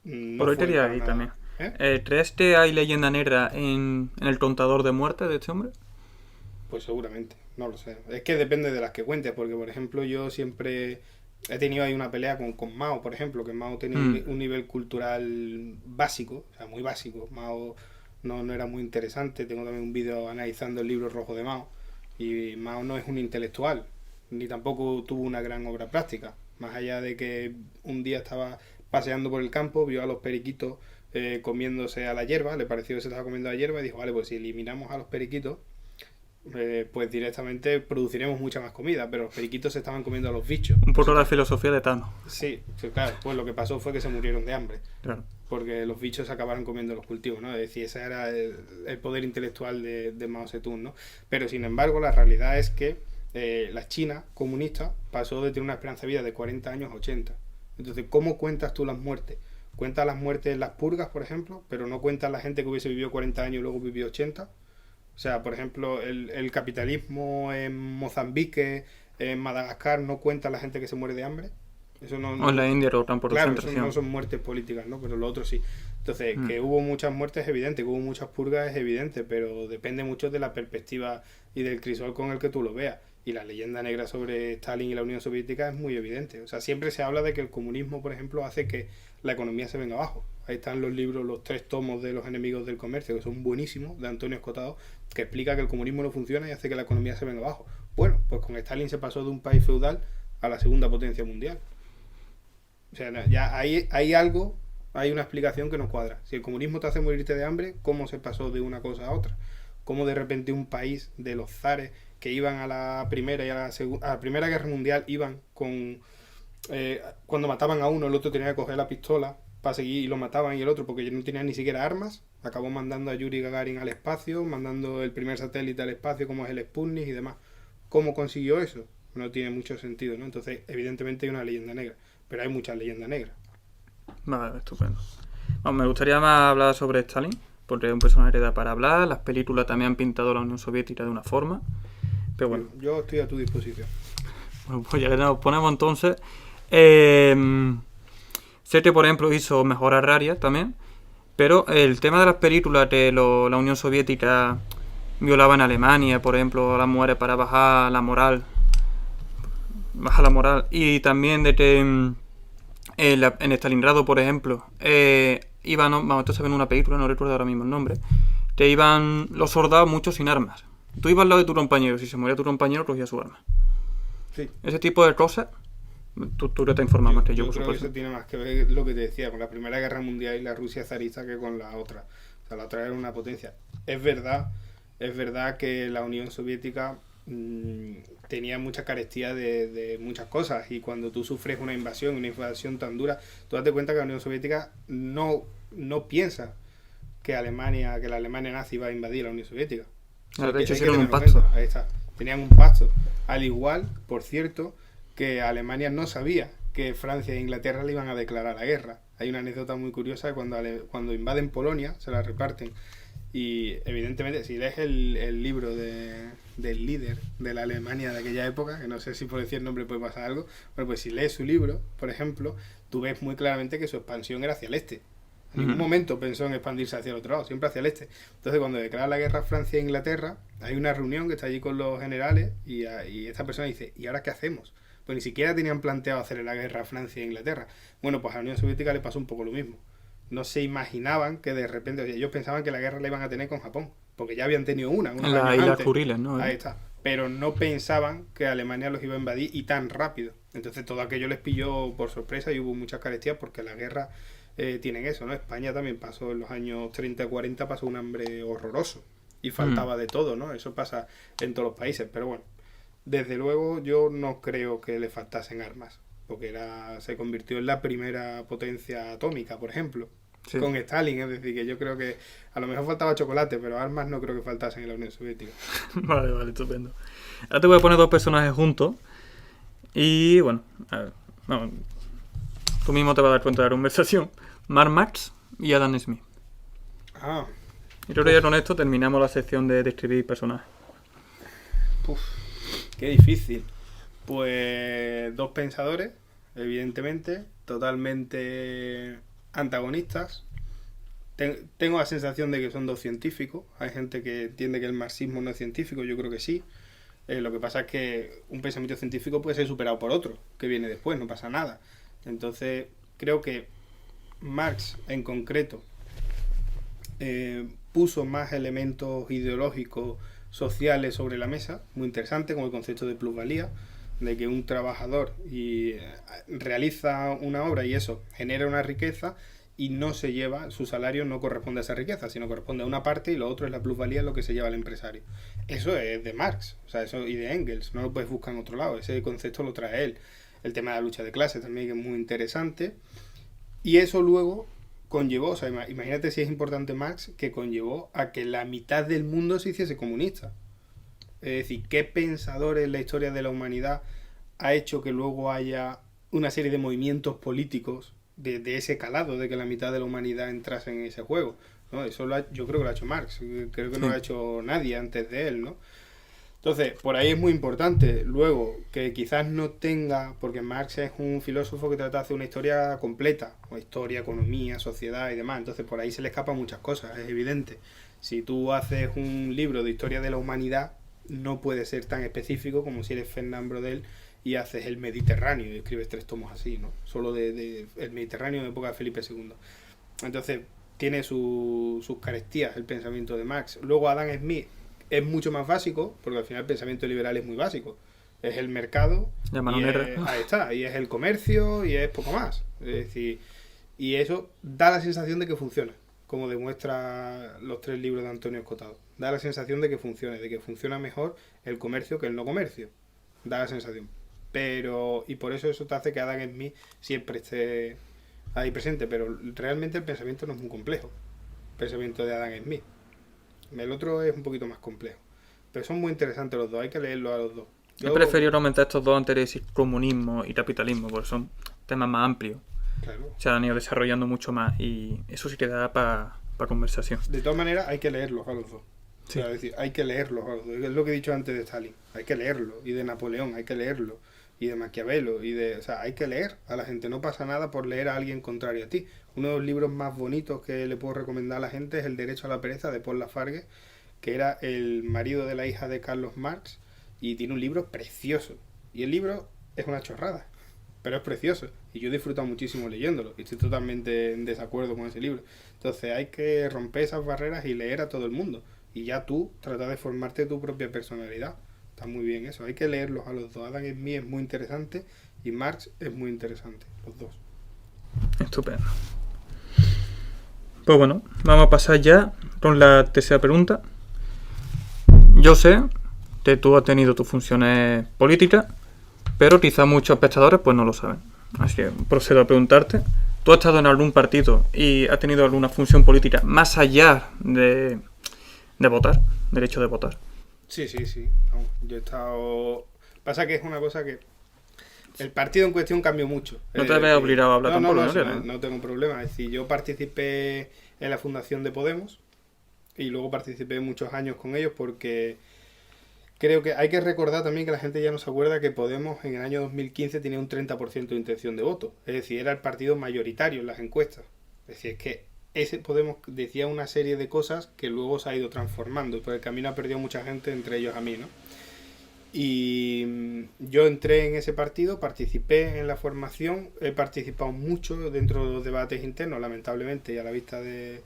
no por hoy fue te para ahí nada. también. ¿Crees que hay leyenda negra en el contador de muerte de este hombre? Pues seguramente, no lo sé. Es que depende de las que cuentes, porque por ejemplo yo siempre he tenido ahí una pelea con Mao, por ejemplo, que Mao tenía un nivel cultural básico, o sea, muy básico. Mao no era muy interesante. Tengo también un vídeo analizando el libro rojo de Mao, y Mao no es un intelectual, ni tampoco tuvo una gran obra práctica, más allá de que un día estaba paseando por el campo, vio a los periquitos comiéndose a la hierba, le pareció que se estaba comiendo la hierba y dijo, vale, pues si eliminamos a los periquitos, pues directamente produciremos mucha más comida, pero los periquitos se estaban comiendo a los bichos. Un poco la filosofía de Thanos. Sí, claro, pues lo que pasó fue que se murieron de hambre. Claro. porque los bichos acabaron comiendo los cultivos, ¿no? Es decir, ese era el poder intelectual de Mao Zedong, ¿no? Pero sin embargo, la realidad es que la China comunista pasó de tener una esperanza de vida de 40 años a 80. Entonces, ¿cómo cuentas tú las muertes? Cuentas las muertes en las purgas, por ejemplo, pero no cuentas la gente que hubiese vivido 40 años y luego vivió 80. O sea, por ejemplo, el capitalismo en Mozambique, en Madagascar, no cuenta la gente que se muere de hambre. Eso no, O en la India, otra por claro, eso no son muertes políticas, ¿no? Pero lo otro sí. Entonces, que hubo muchas muertes es evidente, que hubo muchas purgas es evidente, pero depende mucho de la perspectiva y del crisol con el que tú lo veas. Y la leyenda negra sobre Stalin y la Unión Soviética es muy evidente. O sea, siempre se habla de que el comunismo, por ejemplo, hace que la economía se venga abajo. Ahí están los libros, los 3 tomos de los enemigos del comercio, que son buenísimos, de Antonio Escotado, que explica que el comunismo no funciona y hace que la economía se venga abajo. Bueno, pues con Stalin se pasó de un país feudal a la segunda potencia mundial. O sea, ya hay algo, hay una explicación que no cuadra. Si el comunismo te hace morirte de hambre, ¿cómo se pasó de una cosa a otra? ¿Cómo de repente un país de los zares que iban a la Primera y a la Primera Guerra Mundial iban con... cuando mataban a uno, el otro tenía que coger la pistola para seguir y lo mataban, y el otro, porque no tenían ni siquiera armas, acabó mandando a Yuri Gagarin al espacio, mandando el primer satélite al espacio como es el Sputnik y demás. ¿Cómo consiguió eso? No tiene mucho sentido, ¿no? Entonces, evidentemente hay una leyenda negra, pero hay muchas leyendas negras. Vale, estupendo. Bueno, me gustaría más hablar sobre Stalin, porque es un personaje que da para hablar. Las películas también han pintado a la Unión Soviética de una forma, pero bueno. Yo estoy a tu disposición. Bueno, pues ya que nos ponemos entonces... sé que, por ejemplo, hizo Mejora Raria también, pero el tema de las películas que la Unión Soviética violaba en Alemania, por ejemplo, a las mujeres para bajar la moral, y también de que en Stalingrado, por ejemplo, iban, vamos, esto se ve en una película, no recuerdo ahora mismo el nombre, que iban los soldados muchos sin armas. Tú ibas al lado de tu compañero, si se moría tu compañero, cogía su arma. Sí. Ese tipo de cosas, tú que te informas más que yo, por por creo que supuesto. eso tiene más que ver lo que te decía con la Primera Guerra Mundial y la Rusia zarista que con la otra. O sea, la otra era una potencia. Es verdad que la Unión Soviética tenía mucha carestía de muchas cosas, y cuando tú sufres una invasión tan dura, tú date cuenta que la Unión Soviética no piensa que la Alemania nazi iba a invadir la Unión Soviética. O sea, De hecho, hay que hicieron un tenerlo en pacto. cuenta. Ahí está. Tenían un pacto. Al igual, por cierto, que Alemania no sabía que Francia e Inglaterra le iban a declarar la guerra. Hay una anécdota muy curiosa: cuando invaden Polonia, se la reparten. Y evidentemente, si lees el libro del líder de la Alemania de aquella época, que no sé si por decir el nombre puede pasar algo, bueno, pues si lees su libro, por ejemplo, tú ves muy claramente que su expansión era hacia el este. En ningún momento pensó en expandirse hacia el otro lado, siempre hacia el este. Entonces, cuando declara la guerra Francia e Inglaterra, hay una reunión que está allí con los generales, y esta persona dice: ¿y ahora qué hacemos? Pues ni siquiera tenían planteado hacer la guerra a Francia e Inglaterra. Bueno, pues a la Unión Soviética le pasó un poco lo mismo. No se imaginaban que de repente, o sea, ellos pensaban que la guerra la iban a tener con Japón, porque ya habían tenido una En las Islas Kuriles, ¿no? Ahí está. Pero no pensaban que Alemania los iba a invadir y tan rápido. Entonces todo aquello les pilló por sorpresa y hubo muchas carestías, porque la guerra tienen eso, ¿no? España también pasó en los años 30-40, pasó un hambre horroroso y faltaba de todo, ¿no? Eso pasa en todos los países, pero bueno, desde luego yo no creo que le faltasen armas, porque se convirtió en la primera potencia atómica, por ejemplo, sí, con Stalin. Es decir, que yo creo que a lo mejor faltaba chocolate, pero armas no creo que faltasen en la Unión Soviética. Vale, estupendo. Ahora te voy a poner dos personajes juntos y, bueno, a ver, vamos, tú mismo te vas a dar cuenta de la conversación. Mark Marx y Adam Smith. Y creo que ya con esto terminamos la sección de describir personajes. Qué difícil. Pues dos pensadores, evidentemente, totalmente antagonistas. Tengo la sensación de que son dos científicos. Hay gente que entiende que el marxismo no es científico, yo creo que sí. Lo que pasa es que un pensamiento científico puede ser superado por otro, que viene después, no pasa nada. Entonces, creo que Marx, en concreto, puso más elementos ideológicos, sociales sobre la mesa, muy interesante, como el concepto de plusvalía, de que un trabajador realiza una obra y eso genera una riqueza, y no se lleva, su salario no corresponde a esa riqueza, sino corresponde a una parte, y lo otro es la plusvalía, lo que se lleva el empresario. Eso es de Marx, o sea, eso, y de Engels, no lo puedes buscar en otro lado, ese concepto lo trae él. El tema de la lucha de clases también, que es muy interesante, y eso luego conllevó, o sea, imagínate si es importante Marx, que conllevó a que la mitad del mundo se hiciese comunista. Es decir, ¿qué pensador en la historia de la humanidad ha hecho que luego haya una serie de movimientos políticos de ese calado, de que la mitad de la humanidad entrase en ese juego? ¿No? Eso yo creo que lo ha hecho Marx, creo que no lo ha hecho nadie antes de él, ¿no? Entonces, por ahí es muy importante. Luego, que quizás no tenga, porque Marx es un filósofo que trata de hacer una historia completa, o historia, economía, sociedad y demás. Entonces, por ahí se le escapan muchas cosas, es evidente. Si tú haces un libro de historia de la humanidad, no puede ser tan específico como si eres Fernand Braudel y haces el Mediterráneo y escribes 3 tomos así, ¿no? Solo de el Mediterráneo de época de Felipe II. Entonces, tiene sus carestías el pensamiento de Marx. Luego Adam Smith es mucho más básico, porque al final el pensamiento liberal es muy básico. Es el mercado, ahí está, y es el comercio, y es poco más. Es decir, y eso da la sensación de que funciona, como demuestra los 3 libros de Antonio Escotado. Da la sensación de que funciona mejor el comercio que el no comercio. Da la sensación. Y por eso te hace que Adam Smith siempre esté ahí presente, pero realmente el pensamiento no es muy complejo. El pensamiento de Adam Smith. El otro es un poquito más complejo. Pero son muy interesantes los dos, hay que leerlos a los dos. He preferido aumentar estos dos antes de decir comunismo y capitalismo, porque son temas más amplios. Claro. Se han ido desarrollando mucho más y eso sí que da para conversación. De todas maneras, hay que leerlos a los dos. Sí. O sea, es decir, hay que leerlos a los dos. Es lo que he dicho antes de Stalin. Hay que leerlo. Y de Napoleón, hay que leerlo. Y de Maquiavelo. O sea, hay que leer a la gente. No pasa nada por leer a alguien contrario a ti. Uno de los libros más bonitos que le puedo recomendar a la gente es El derecho a la pereza de Paul Lafargue, que era el marido de la hija de Carlos Marx, y tiene un libro precioso. Y el libro es una chorrada, pero es precioso. Y yo he disfrutado muchísimo leyéndolo. Y estoy totalmente en desacuerdo con ese libro. Entonces hay que romper esas barreras y leer a todo el mundo. Y ya tú tratar de formarte tu propia personalidad. Está muy bien eso. Hay que leerlos a los dos. Adam Smith es muy interesante y Marx es muy interesante. Los dos. Estupendo. Pues bueno, vamos a pasar ya con la tercera pregunta. Yo sé que tú has tenido tus funciones políticas, pero quizá muchos espectadores pues no lo saben. Así que procedo a preguntarte. ¿Tú has estado en algún partido y has tenido alguna función política más allá de votar, derecho de votar? Sí. Vamos, yo he estado... Pasa que es una cosa que... El partido en cuestión cambió mucho. No te habías obligado a hablar tampoco, no tengo problema. Es decir, yo participé en la fundación de Podemos y luego participé muchos años con ellos porque creo que hay que recordar también que la gente ya no se acuerda que Podemos en el año 2015 tenía un 30% de intención de voto. Es decir, era el partido mayoritario en las encuestas. Es decir, es que ese Podemos decía una serie de cosas que luego se ha ido transformando y por el camino ha perdido mucha gente, entre ellos a mí, ¿no? Y yo entré en ese partido, participé en la formación, he participado mucho dentro de los debates internos, lamentablemente, y a la vista de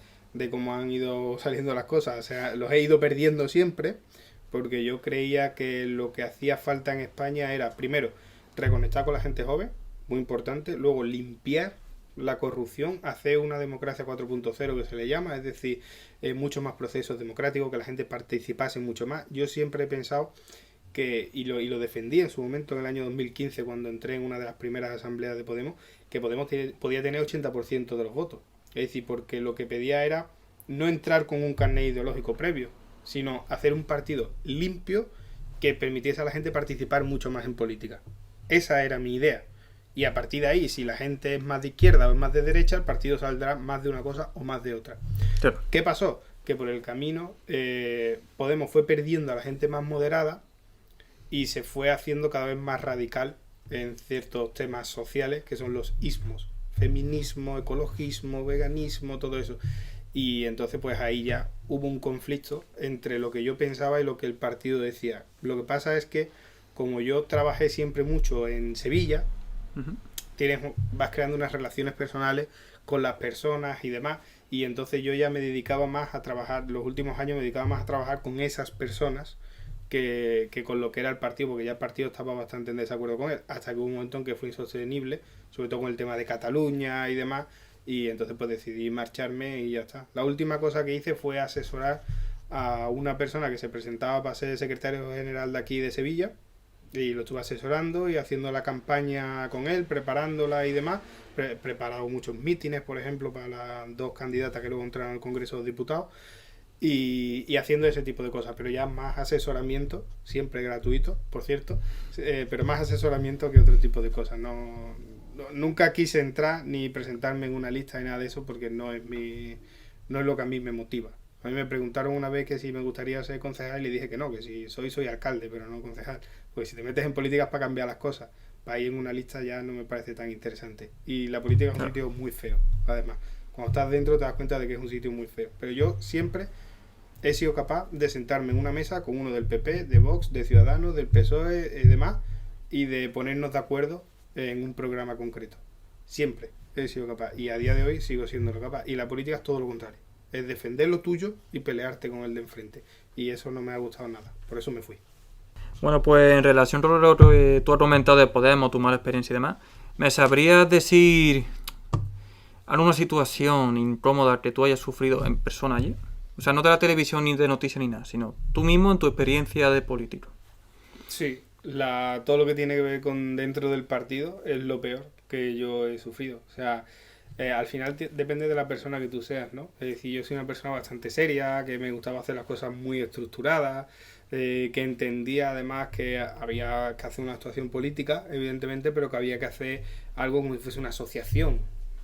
cómo han ido saliendo las cosas, o sea, los he ido perdiendo siempre, porque yo creía que lo que hacía falta en España era, primero, reconectar con la gente joven, muy importante, luego limpiar la corrupción, hacer una democracia 4.0 que se le llama, es decir, muchos más procesos democráticos, que la gente participase mucho más. Yo siempre he pensado y lo defendí en su momento en el año 2015 cuando entré en una de las primeras asambleas de Podemos, que Podemos podía tener 80% de los votos. Es decir, porque lo que pedía era no entrar con un carnet ideológico previo, sino hacer un partido limpio que permitiese a la gente participar mucho más en política. Esa era mi idea. Y a partir de ahí, si la gente es más de izquierda o es más de derecha, el partido saldrá más de una cosa o más de otra. Sí. ¿Qué pasó? Que por el camino Podemos fue perdiendo a la gente más moderada y se fue haciendo cada vez más radical en ciertos temas sociales que son los ismos. Feminismo, ecologismo, veganismo, todo eso. Y entonces pues ahí ya hubo un conflicto entre lo que yo pensaba y lo que el partido decía. Lo que pasa es que como yo trabajé siempre mucho en Sevilla, vas creando unas relaciones personales con las personas y demás, y entonces yo ya me dedicaba más a trabajar, los últimos años me dedicaba más a trabajar con esas personas que con lo que era el partido, porque ya el partido estaba bastante en desacuerdo con él, hasta que hubo un momento en que fue insostenible, sobre todo con el tema de Cataluña y demás, y entonces pues decidí marcharme y ya está. La última cosa que hice fue asesorar a una persona que se presentaba para ser secretario general de aquí de Sevilla, Y lo estuve asesorando y haciendo la campaña con él, preparándola y demás. Preparado muchos mítines, por ejemplo, para las dos candidatas que luego entraron al Congreso de los Diputados. Y haciendo ese tipo de cosas, pero ya más asesoramiento, siempre gratuito, por cierto, pero más asesoramiento que otro tipo de cosas. Nunca quise entrar ni presentarme en una lista ni nada de eso porque no es lo que a mí me motiva. A mí me preguntaron una vez que si me gustaría ser concejal y le dije que no, que si soy alcalde, pero no concejal. Pues si te metes en políticas para cambiar las cosas, para ir en una lista ya no me parece tan interesante. Y la política es un sitio muy feo, además. Cuando estás dentro te das cuenta de que es un sitio muy feo. Pero yo siempre he sido capaz de sentarme en una mesa con uno del PP, de Vox, de Ciudadanos, del PSOE y demás, y de ponernos de acuerdo en un programa concreto. Siempre he sido capaz, y a día de hoy sigo siendo capaz. Y la política es todo lo contrario. Es defender lo tuyo y pelearte con el de enfrente. Y eso no me ha gustado nada. Por eso me fui. Bueno, pues en relación con lo que tú has comentado de Podemos, tu mala experiencia y demás, ¿me sabrías decir alguna situación incómoda que tú hayas sufrido en persona allí? O sea, no de la televisión ni de noticias ni nada, sino tú mismo en tu experiencia de político. Sí, todo lo que tiene que ver con dentro del partido es lo peor que yo he sufrido. O sea, al final depende de la persona que tú seas, ¿no? Es decir, yo soy una persona bastante seria, que me gustaba hacer las cosas muy estructuradas, que entendía además que había que hacer una actuación política, evidentemente, pero que había que hacer algo como si fuese una asociación,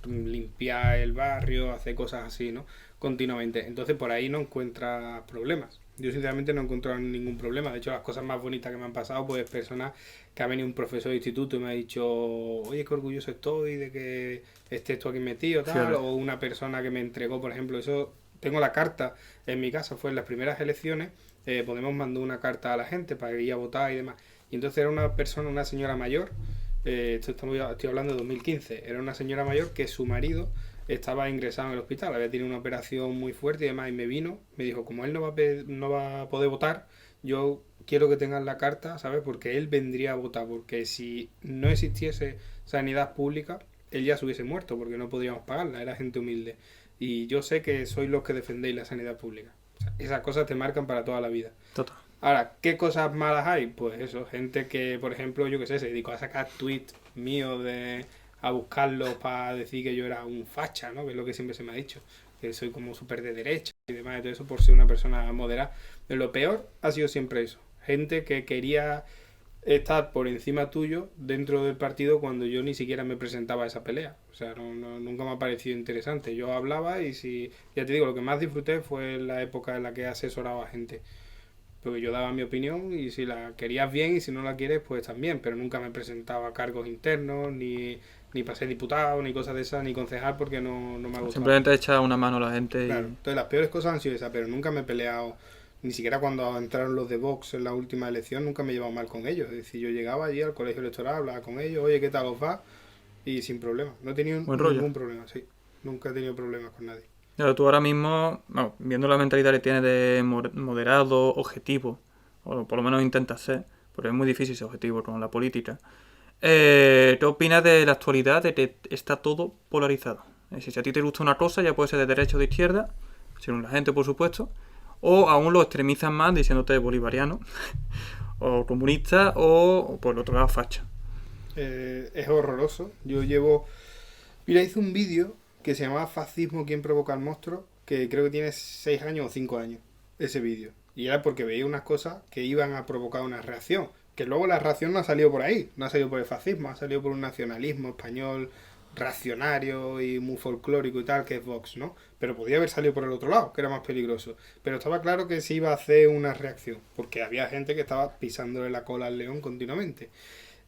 limpiar el barrio, hacer cosas así, ¿no? Continuamente. Entonces por ahí no encuentras problemas. Yo sinceramente no he encontrado ningún problema. De hecho, las cosas más bonitas que me han pasado, pues personas que ha venido un profesor de instituto y me ha dicho, oye, qué orgulloso estoy de que estés tú aquí metido, tal, o una persona que me entregó, por ejemplo, eso, tengo la carta en mi casa, fue en las primeras elecciones, Podemos mandó una carta a la gente para ir a votar y demás. Y entonces era una persona, una señora mayor, estoy hablando de 2015, era una señora mayor que su marido estaba ingresado en el hospital, había tenido una operación muy fuerte y demás, y me dijo, como él no va a poder votar, yo quiero que tengan la carta, ¿sabes? Porque él vendría a votar, porque si no existiese sanidad pública, él ya se hubiese muerto, porque no podríamos pagarla, era gente humilde. Y yo sé que sois los que defendéis la sanidad pública. O sea, esas cosas te marcan para toda la vida. Total. Ahora, ¿qué cosas malas hay? Pues eso, gente que, por ejemplo, yo qué sé, se dedicó a sacar tweets míos a buscarlos para decir que yo era un facha, ¿no? Que es lo que siempre se me ha dicho, que soy como súper de derecha y demás, y todo eso por ser una persona moderada. Pero lo peor ha sido siempre eso, gente que quería estar por encima tuyo dentro del partido cuando yo ni siquiera me presentaba a esa pelea. O sea, nunca me ha parecido interesante. Yo hablaba y ya te digo, lo que más disfruté fue la época en la que asesoraba a gente. Porque yo daba mi opinión y si la querías bien y si no la quieres, pues también. Pero nunca me presentaba a cargos internos, ni para ser diputado, ni cosas de esas, ni concejal, porque no me ha gustado. Simplemente echar una mano a la gente. Claro, entonces las peores cosas han sido esas, pero nunca me he peleado. Ni siquiera cuando entraron los de Vox en la última elección, nunca me he llevado mal con ellos. Es decir, yo llegaba allí al colegio electoral, hablaba con ellos, oye, ¿qué tal os va? Y sin problema. No he tenido ningún problema, sí. Nunca he tenido problemas con nadie. Claro, tú ahora mismo, bueno, viendo la mentalidad que tienes de moderado, objetivo, o por lo menos intentas ser, porque es muy difícil ser objetivo con la política, ¿qué opinas de la actualidad de que está todo polarizado? Es decir, si a ti te gusta una cosa, ya puede ser de derecha o de izquierda, según la gente, por supuesto, o aún lo extremizan más diciéndote bolivariano, o comunista, o por el otro lado facha. Es horroroso. Mira, hice un vídeo que se llamaba Fascismo, ¿quién provoca al monstruo? Que creo que tiene 6 años o 5 años, ese vídeo. Y era porque veía unas cosas que iban a provocar una reacción. Que luego la reacción no ha salido por ahí, no ha salido por el fascismo, ha salido por un nacionalismo español reaccionario y muy folclórico y tal, que es Vox, ¿no? Pero podía haber salido por el otro lado, que era más peligroso. Pero estaba claro que se iba a hacer una reacción, porque había gente que estaba pisándole la cola al león continuamente.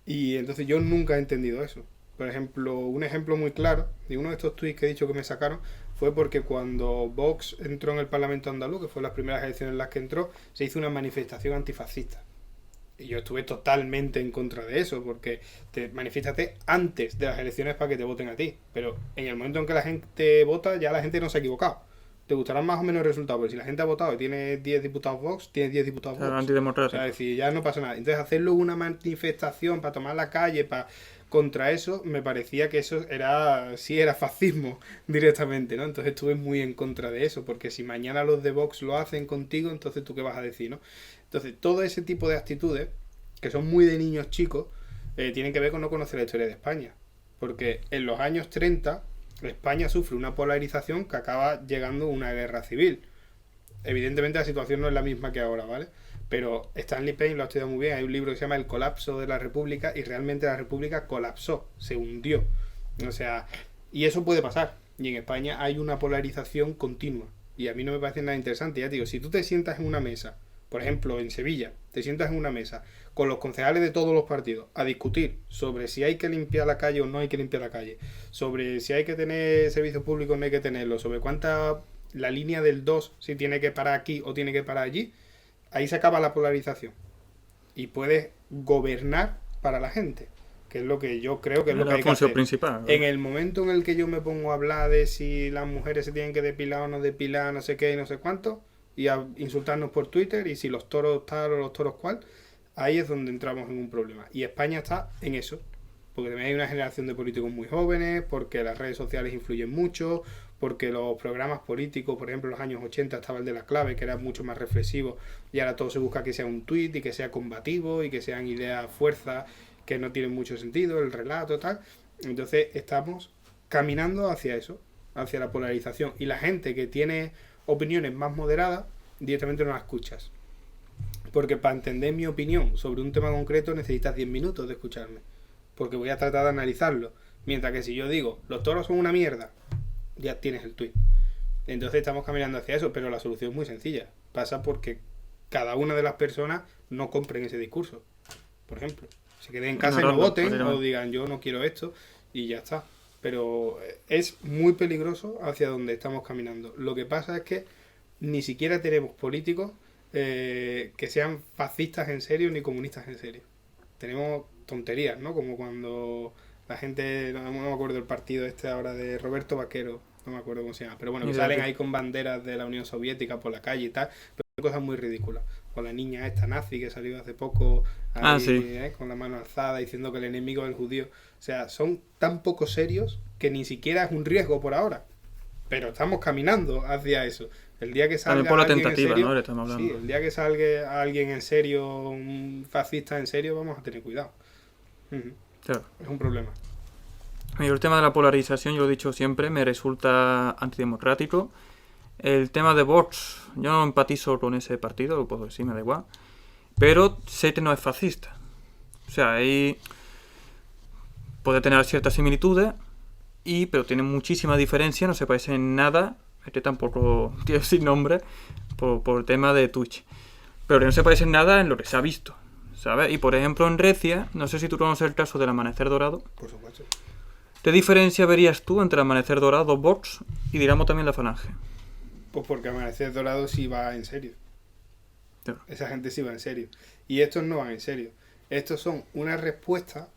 Y entonces yo nunca he entendido eso. Por ejemplo, un ejemplo muy claro de uno de estos tweets que he dicho que me sacaron fue porque cuando Vox entró en el Parlamento andaluz, que fue las primeras elecciones en las que entró, se hizo una manifestación antifascista. Y yo estuve totalmente en contra de eso, porque te manifiéstate antes de las elecciones para que te voten a ti. Pero en el momento en que la gente vota, ya la gente no se ha equivocado. Te gustarán más o menos el resultado, pero si la gente ha votado y tiene 10 diputados Vox, tienes 10 diputados Vox. Antidemocrático. O sea, es decir, ya no pasa nada. Entonces hacerlo una manifestación para tomar la calle, contra eso, me parecía que eso era fascismo directamente, ¿no? Entonces estuve muy en contra de eso, porque si mañana los de Vox lo hacen contigo, entonces tú qué vas a decir, ¿no? Entonces todo ese tipo de actitudes que son muy de niños chicos, tienen que ver con no conocer la historia de España. Porque en los años 30 España sufre una polarización que acaba llegando a una guerra civil. Evidentemente la situación no es la misma que ahora, ¿vale? Pero Stanley Payne lo ha estudiado muy bien. Hay un libro que se llama El colapso de la República y realmente la República colapsó, se hundió. O sea, y eso puede pasar. Y en España hay una polarización continua. Y a mí no me parece nada interesante. Ya te digo, si tú te sientas en una mesa, por ejemplo, en Sevilla, te sientas en una mesa con los concejales de todos los partidos a discutir sobre si hay que limpiar la calle o no hay que limpiar la calle, sobre si hay que tener servicios públicos o no hay que tenerlos, sobre cuánta la línea del 2 si tiene que parar aquí o tiene que parar allí, ahí se acaba la polarización. Y puedes gobernar para la gente, que es lo que yo creo que es lo que hay que hacer. Principal, ¿no? En el momento en el que yo me pongo a hablar de si las mujeres se tienen que depilar o no depilar, no sé qué y no sé cuánto, y a insultarnos por Twitter, y si los toros tal o los toros cual, ahí es donde entramos en un problema. Y España está en eso, porque también hay una generación de políticos muy jóvenes, porque las redes sociales influyen mucho, porque los programas políticos, por ejemplo, en los años 80 estaba el de La Clave, que era mucho más reflexivo, y ahora todo se busca que sea un tuit y que sea combativo y que sean ideas, fuerzas que no tienen mucho sentido, el relato, tal. Entonces estamos caminando hacia eso, hacia la polarización. Y la gente que tiene opiniones más moderadas, directamente no las escuchas. Porque para entender mi opinión sobre un tema concreto necesitas 10 minutos de escucharme. Porque voy a tratar de analizarlo. Mientras que si yo digo, los toros son una mierda, ya tienes el tuit. Entonces estamos caminando hacia eso, pero la solución es muy sencilla. Pasa porque cada una de las personas no compren ese discurso. Por ejemplo, se queden en casa y no voten, o digan yo no quiero esto, y ya está. Pero es muy peligroso hacia donde estamos caminando. Lo que pasa es que ni siquiera tenemos políticos que sean fascistas en serio ni comunistas en serio. Tenemos tonterías, ¿no? Como cuando la gente, no me acuerdo del partido este ahora de Roberto Vaquero, no me acuerdo cómo se llama, pero bueno, que salen ahí con banderas de la Unión Soviética por la calle y tal, pero son cosas muy ridículas. O la niña esta nazi que salió hace poco ahí, con la mano alzada diciendo que el enemigo es el judío. O sea, son tan poco serios que ni siquiera es un riesgo por ahora. Pero estamos caminando hacia eso. El día que salga por la alguien tentativa, en serio, ¿no? Le estamos hablando. sí, el día que salga alguien en serio, un fascista en serio, vamos a tener cuidado. Claro. Es un problema. Y el tema de la polarización, yo lo he dicho siempre, me resulta antidemocrático. El tema de Vox, yo no empatizo con ese partido, lo puedo decir, me da igual. Pero sé que no es fascista. O sea, ahí puede tener ciertas similitudes, pero tiene muchísima diferencia, no se parece en nada. Este tampoco quiero decir nombre por el tema de Twitch. Pero no se parece en nada en lo que se ha visto, ¿sabes? Y por ejemplo en Grecia, no sé si tú conoces el caso del Amanecer Dorado. Por supuesto. ¿Qué diferencia verías tú entre el Amanecer Dorado, Vox y digamos también la Falange? Pues porque Amanecer Dorado sí va en serio. Claro. Esa gente sí va en serio. Y estos no van en serio. Estos son una respuesta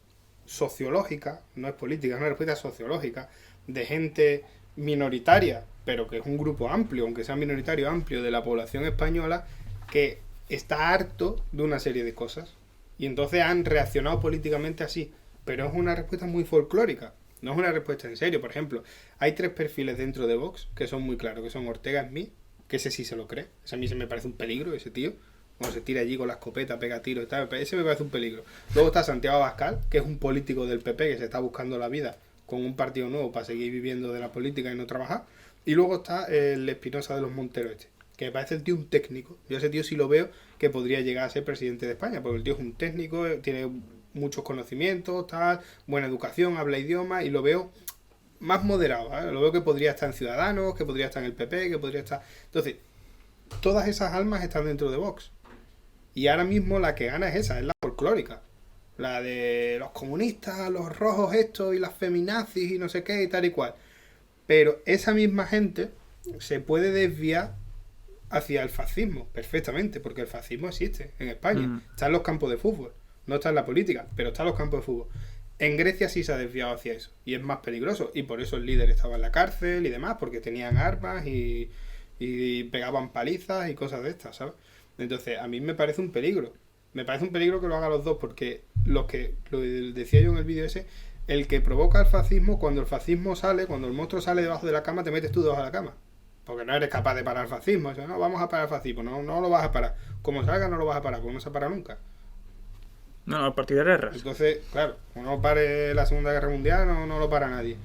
sociológica, no es política, es una respuesta sociológica de gente minoritaria, pero que es un grupo amplio, aunque sea minoritario amplio de la población española, que está harto de una serie de cosas. Y entonces han reaccionado políticamente así. Pero es una respuesta muy folclórica. No es una respuesta en serio. Por ejemplo, hay 3 perfiles dentro de Vox que son muy claros, que son Ortega Smith, que ese sí se lo cree. Ese a mí se me parece un peligro, ese tío. Cuando se tira allí con la escopeta, pega tiros y tal. Ese me parece un peligro. Luego está Santiago Abascal, que es un político del PP que se está buscando la vida con un partido nuevo para seguir viviendo de la política y no trabajar. Y luego está el Espinosa de los Monteros este, que me parece el tío un técnico. Yo ese tío sí lo veo que podría llegar a ser presidente de España, porque el tío es un técnico, tiene muchos conocimientos, tal, buena educación, habla idioma, y lo veo más moderado, ¿eh? Lo veo que podría estar en Ciudadanos, que podría estar en el PP, que podría estar... Entonces, todas esas almas están dentro de Vox. Y ahora mismo la que gana es esa, es la folclórica. La de los comunistas, los rojos estos y las feminazis y no sé qué y tal y cual. Pero esa misma gente se puede desviar hacia el fascismo perfectamente, porque el fascismo existe en España. Está en los campos de fútbol. No está en la política, pero está en los campos de fútbol. En Grecia sí se ha desviado hacia eso. Y es más peligroso. Y por eso el líder estaba en la cárcel y demás, porque tenían armas y pegaban palizas y cosas de estas, ¿sabes? Entonces, a mí me parece un peligro. Me parece un peligro que lo hagan los dos, porque lo decía yo en el vídeo ese, el que provoca el fascismo, cuando el fascismo sale, cuando el monstruo sale debajo de la cama, te metes tú debajo de la cama. Porque no eres capaz de parar el fascismo. Eso, no, vamos a parar el fascismo. No lo vas a parar. Como salga, no lo vas a parar, porque no se para nunca. No, el partido de guerras. Entonces, claro, como no pare la Segunda Guerra Mundial, no lo para nadie.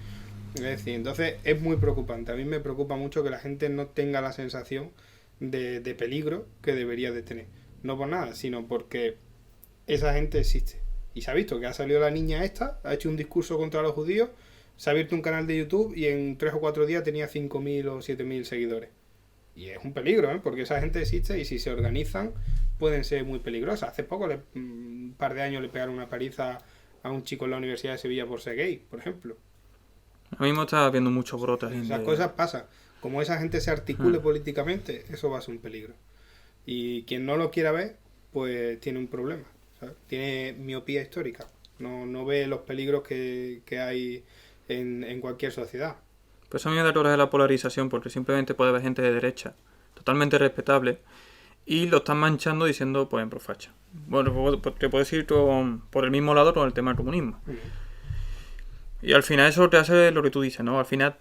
Es decir, entonces es muy preocupante. A mí me preocupa mucho que la gente no tenga la sensación de peligro que debería de tener. No por nada, sino porque esa gente existe. Y se ha visto que ha salido la niña esta, ha hecho un discurso contra los judíos, se ha abierto un canal de YouTube y en 3 o 4 días tenía 5.000 o 7.000 seguidores. Y es un peligro, ¿eh? Porque esa gente existe y si se organizan pueden ser muy peligrosas. Hace poco, un par de años, le pegaron una paliza a un chico en la Universidad de Sevilla por ser gay, por ejemplo. Ahora mismo está viendo muchos brotes. Esas cosas pasan. Como esa gente se articule políticamente, eso va a ser un peligro. Y quien no lo quiera ver, pues tiene un problema, ¿sabes? Tiene miopía histórica. No ve los peligros que hay en cualquier sociedad. Pues a mí me da errores de la polarización porque simplemente puede haber gente de derecha totalmente respetable y lo están manchando diciendo, por ejemplo, facha. Bueno, te puedes ir por el mismo lado con el tema del comunismo. Y al final eso te hace lo que tú dices, ¿no? Al final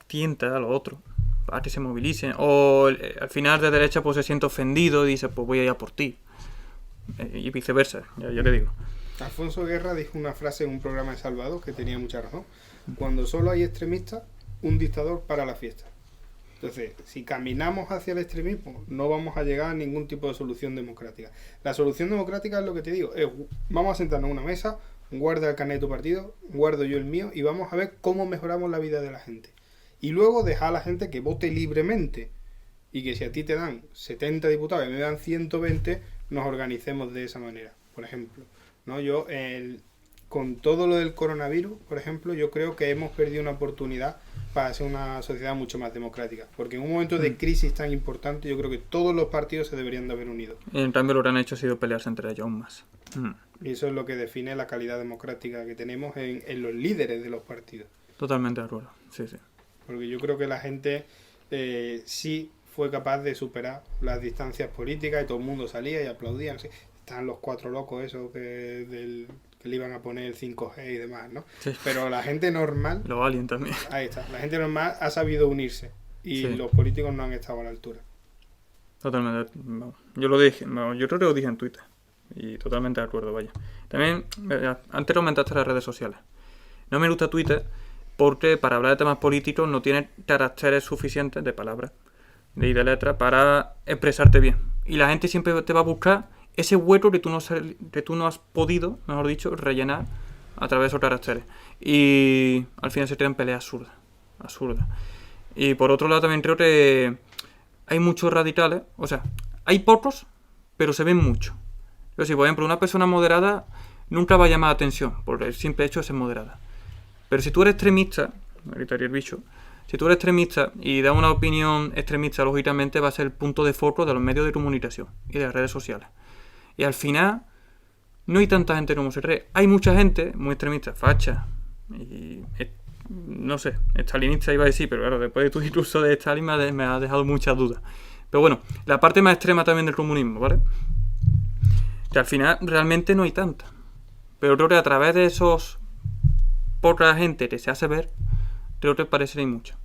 tienta a los otros a que se movilicen. O al final de derecha pues se siente ofendido y dice, pues voy a ir a por ti. Y viceversa, ya te digo. Alfonso Guerra dijo una frase en un programa de Salvador que tenía mucha razón. Cuando solo hay extremistas, un dictador para la fiesta. Entonces, si caminamos hacia el extremismo, no vamos a llegar a ningún tipo de solución democrática. La solución democrática es lo que te digo, es vamos a sentarnos en una mesa, guarda el carnet de tu partido, guardo yo el mío y vamos a ver cómo mejoramos la vida de la gente. Y luego dejar a la gente que vote libremente y que si a ti te dan 70 diputados y me dan 120, nos organicemos de esa manera, por ejemplo. ¿No? Con todo lo del coronavirus, por ejemplo, yo creo que hemos perdido una oportunidad para ser una sociedad mucho más democrática. Porque en un momento de crisis tan importante, yo creo que todos los partidos se deberían de haber unido. Y en cambio lo que han hecho ha sido pelearse entre ellos aún más. Y eso es lo que define la calidad democrática que tenemos en los líderes de los partidos. Totalmente de acuerdo, sí. Porque yo creo que la gente sí fue capaz de superar las distancias políticas y todo el mundo salía y aplaudía. ¿Sí? Están los 4 locos esos que le iban a poner el 5G y demás, ¿no? Sí. Pero la gente normal... Los aliens también. Ahí está. La gente normal ha sabido unirse y los políticos no han estado a la altura. Totalmente. Yo lo dije, yo creo que lo dije en Twitter y totalmente de acuerdo, vaya. También, antes comentaste las redes sociales. No me gusta Twitter porque para hablar de temas políticos no tiene caracteres suficientes de palabras y de letras para expresarte bien. Y la gente siempre te va a buscar ese hueco que tú no has podido, mejor dicho, rellenar a través de esos caracteres. Y al final se crean peleas absurdas. Y por otro lado también creo que hay muchos radicales, o sea, hay pocos, pero se ven muchos. Pero si, por ejemplo, una persona moderada nunca va a llamar la atención, por el simple hecho de ser moderada. Pero si tú eres extremista, me gritaría el bicho, si tú eres extremista y das una opinión extremista, lógicamente va a ser el punto de foco de los medios de comunicación y de las redes sociales. Y al final, no hay tanta gente como se cree. Hay mucha gente muy extremista, facha, y no sé, estalinista iba a decir, pero claro, después de tu discurso de Stalin me ha dejado muchas dudas. Pero bueno, la parte más extrema también del comunismo, ¿vale? Que al final realmente no hay tanta. Pero creo que a través de esos poca gente que se hace ver, creo que parece que hay mucho.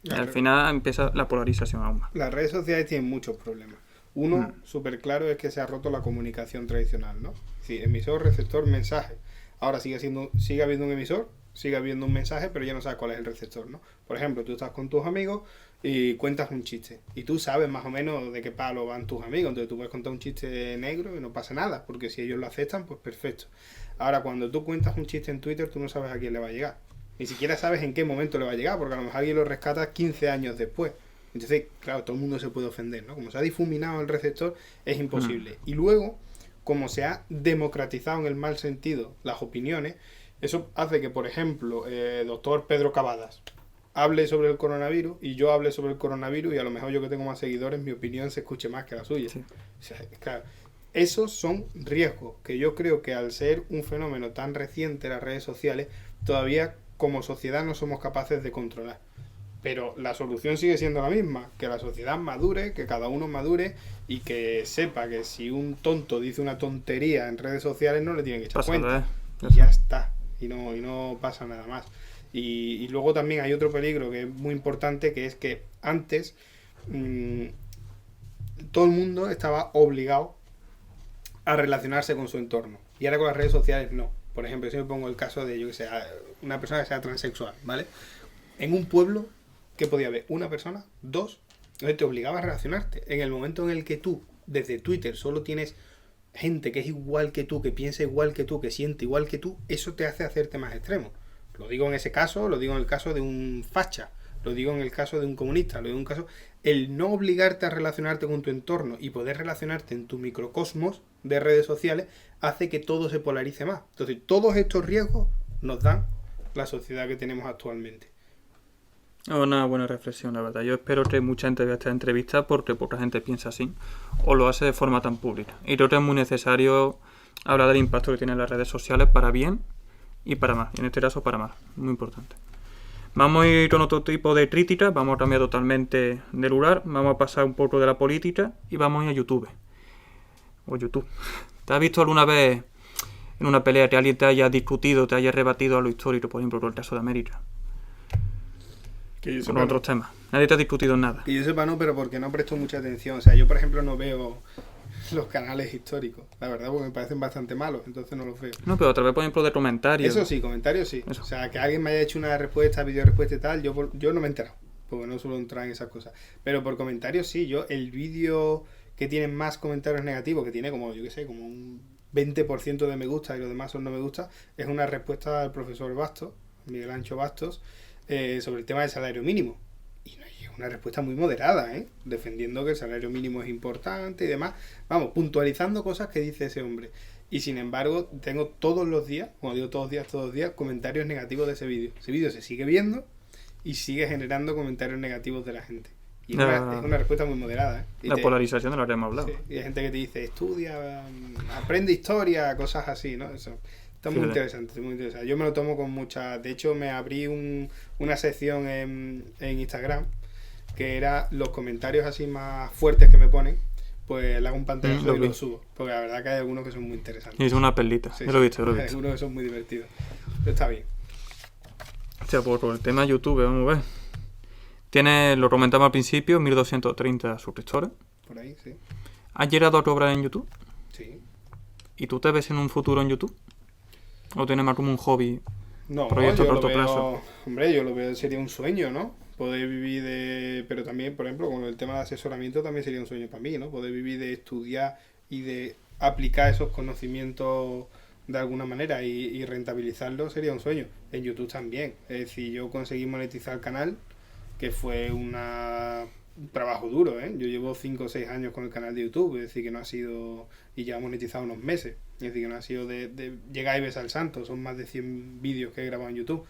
Y al final empieza la polarización aún más. Las redes sociales tienen muchos problemas. Uno, súper claro, es que se ha roto la comunicación tradicional, ¿no? Sí, emisor, receptor, mensaje. Ahora sigue habiendo un emisor, sigue habiendo un mensaje, pero ya no sabes cuál es el receptor, ¿no? Por ejemplo, tú estás con tus amigos y cuentas un chiste. Y tú sabes más o menos de qué palo van tus amigos. Entonces tú puedes contar un chiste negro y no pasa nada, porque si ellos lo aceptan, pues perfecto. Ahora, cuando tú cuentas un chiste en Twitter, tú no sabes a quién le va a llegar. Ni siquiera sabes en qué momento le va a llegar, porque a lo mejor alguien lo rescata 15 años después. Entonces, claro, todo el mundo se puede ofender, ¿no? Como se ha difuminado el receptor, es imposible. Y luego, como se ha democratizado en el mal sentido las opiniones, eso hace que, por ejemplo, doctor Pedro Cavadas hable sobre el coronavirus y yo hable sobre el coronavirus y a lo mejor yo que tengo más seguidores, mi opinión se escuche más que la suya. Sí. O sea, claro, esos son riesgos que yo creo que al ser un fenómeno tan reciente las redes sociales, todavía como sociedad no somos capaces de controlar. Pero la solución sigue siendo la misma, que la sociedad madure, que cada uno madure y que sepa que si un tonto dice una tontería en redes sociales no le tienen que echar cuenta. Y ya está, y no pasa nada más. Y luego también hay otro peligro que es muy importante, que es que antes todo el mundo estaba obligado a relacionarse con su entorno. Y ahora con las redes sociales no. Por ejemplo, si me pongo el caso de, yo que sé, una persona que sea transexual, ¿vale? En un pueblo, ¿qué podía haber? Una persona, dos, entonces te obligaba a relacionarte. En el momento en el que tú, desde Twitter, solo tienes gente que es igual que tú, que piensa igual que tú, que siente igual que tú, eso te hace hacerte más extremo. Lo digo en ese caso, lo digo en el caso de un facha, lo digo en el caso de un comunista, lo digo en un caso... El no obligarte a relacionarte con tu entorno y poder relacionarte en tu microcosmos de redes sociales hace que todo se polarice más. Entonces, todos estos riesgos nos dan la sociedad que tenemos actualmente. Una buena reflexión, la verdad. Yo espero que mucha gente vea esta entrevista porque poca gente piensa así o lo hace de forma tan pública. Y creo que es muy necesario hablar del impacto que tienen las redes sociales para bien y para mal. Y en este caso para mal. Muy importante. Vamos a ir con otro tipo de crítica, vamos a cambiar totalmente de lugar, vamos a pasar un poco de la política y vamos a ir a YouTube. O YouTube. ¿Te has visto alguna vez en una pelea que alguien te haya discutido, te haya rebatido a lo histórico, por ejemplo, con el caso de América? Con otros temas. Nadie te ha discutido en nada. Que yo sepa no, pero porque no presto mucha atención. O sea, yo por ejemplo no veo los canales históricos, la verdad, porque me parecen bastante malos, entonces no los veo. No, pero a través, por ejemplo, de comentarios. Eso sí, comentarios sí. Eso. O sea, que alguien me haya hecho una respuesta, video respuesta y tal, yo no me he enterado, porque no suelo entrar en esas cosas. Pero por comentarios sí, yo el vídeo que tiene más comentarios negativos, que tiene como, yo qué sé, como un 20% de me gusta y los demás son no me gusta, es una respuesta al profesor Bastos, Miguel Ancho Bastos, sobre el tema del salario mínimo. Y no es una respuesta muy moderada, defendiendo que el salario mínimo es importante y demás. Vamos, puntualizando cosas que dice ese hombre. Y sin embargo, tengo todos los días, cuando digo todos los días, comentarios negativos de ese vídeo. Ese vídeo se sigue viendo y sigue generando comentarios negativos de la gente. Y es una respuesta muy moderada. Y la polarización de la que hemos hablado. Sí, y hay gente que te dice, estudia, aprende historia, cosas así, ¿no? Eso. Está muy interesante, muy interesante. Yo me lo tomo con mucha... De hecho, me abrí una sección en Instagram que era los comentarios así más fuertes que me ponen, pues le hago un pantallazo y los subo. Porque la verdad que hay algunos que son muy interesantes. Y es una perlita. Sí, yo lo he visto, Hay algunos que son muy divertidos. Pero está bien. O sea, por el tema de YouTube, vamos a ver. Tiene, lo comentamos al principio, 1230 suscriptores. Por ahí, sí. ¿Has llegado a cobrar en YouTube? Sí. ¿Y tú te ves en un futuro en YouTube? ¿O tienes más como un hobby? No, proyecto yo a lo corto veo, plazo. hombre, yo lo veo, sería un sueño, ¿no? Poder vivir de... Pero también, por ejemplo, con el tema de asesoramiento también sería un sueño para mí, ¿no? Poder vivir de estudiar y de aplicar esos conocimientos de alguna manera y rentabilizarlos sería un sueño. En YouTube también. Es decir, yo conseguí monetizar el canal, que fue un trabajo duro, ¿eh? Yo llevo 5 o 6 años con el canal de YouTube, es decir, que no ha sido... Y ya he monetizado unos meses. Es decir, que no ha sido de llegar y besar al santo. Son más de 100 vídeos que he grabado en YouTube.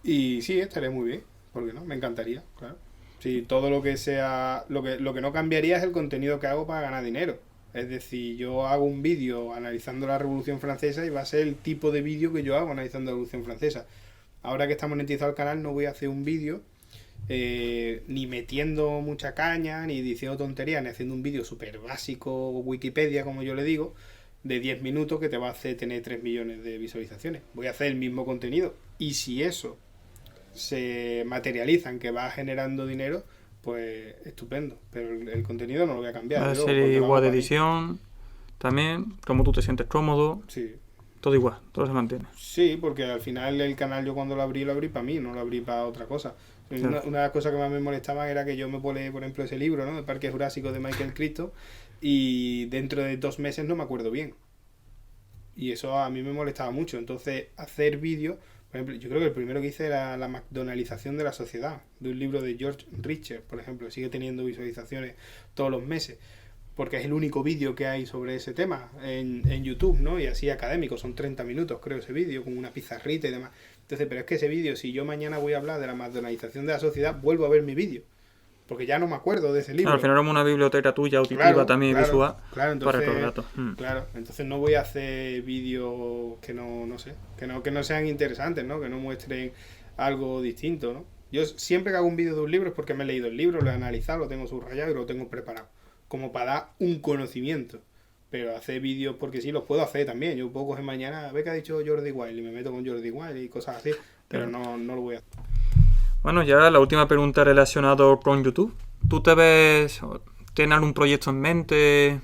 Y sí, estaría muy bien. ¿Por qué no? Me encantaría, claro. Sí, todo lo que sea... Lo que no cambiaría es el contenido que hago para ganar dinero. Es decir, yo hago un vídeo analizando la Revolución Francesa y va a ser el tipo de vídeo que yo hago analizando la Revolución Francesa. Ahora que está monetizado el canal no voy a hacer un vídeo ni metiendo mucha caña, ni diciendo tonterías, ni haciendo un vídeo súper básico, Wikipedia, como yo le digo, de 10 minutos que te va a hacer tener 3 millones de visualizaciones. Voy a hacer el mismo contenido. Y si eso se materializa en que va generando dinero, pues estupendo. Pero el contenido no lo voy a cambiar. Va a ser igual de edición, también, como tú te sientes cómodo. Sí. Todo igual, todo se mantiene. Sí, porque al final el canal yo cuando lo abrí para mí, no lo abrí para otra cosa. Una de las cosas que más me molestaban era que yo me pone, por ejemplo, ese libro, ¿no? El Parque Jurásico de Michael Crichton, y dentro de 2 meses no me acuerdo bien. Y eso a mí me molestaba mucho. Entonces, hacer vídeos, por ejemplo, yo creo que el primero que hice era la McDonaldización de la sociedad, de un libro de George Richter, por ejemplo, sigue teniendo visualizaciones todos los meses, porque es el único vídeo que hay sobre ese tema en YouTube, ¿no? Y así académico, son 30 minutos, creo, ese vídeo, con una pizarrita y demás. Entonces, pero es que ese vídeo, si yo mañana voy a hablar de la McDonaldización de la sociedad, vuelvo a ver mi vídeo, porque ya no me acuerdo de ese libro. Al final era una biblioteca tuya, auditiva, también visual, entonces, para estos datos. Claro, entonces no voy a hacer vídeos que no sé, que no sean interesantes, ¿no? Que no muestren algo distinto, ¿no? Yo siempre que hago un vídeo de un libro es porque me he leído el libro, lo he analizado, lo tengo subrayado y lo tengo preparado, como para dar un conocimiento. Pero hacer vídeos, porque sí, los puedo hacer también. Yo puedo coger mañana, ve que ha dicho Jordi Wild y me meto con Jordi Wild y cosas así, pero no lo voy a hacer. Bueno, ya la última pregunta relacionada con YouTube. ¿Tú te ves, tienes algún proyecto en mente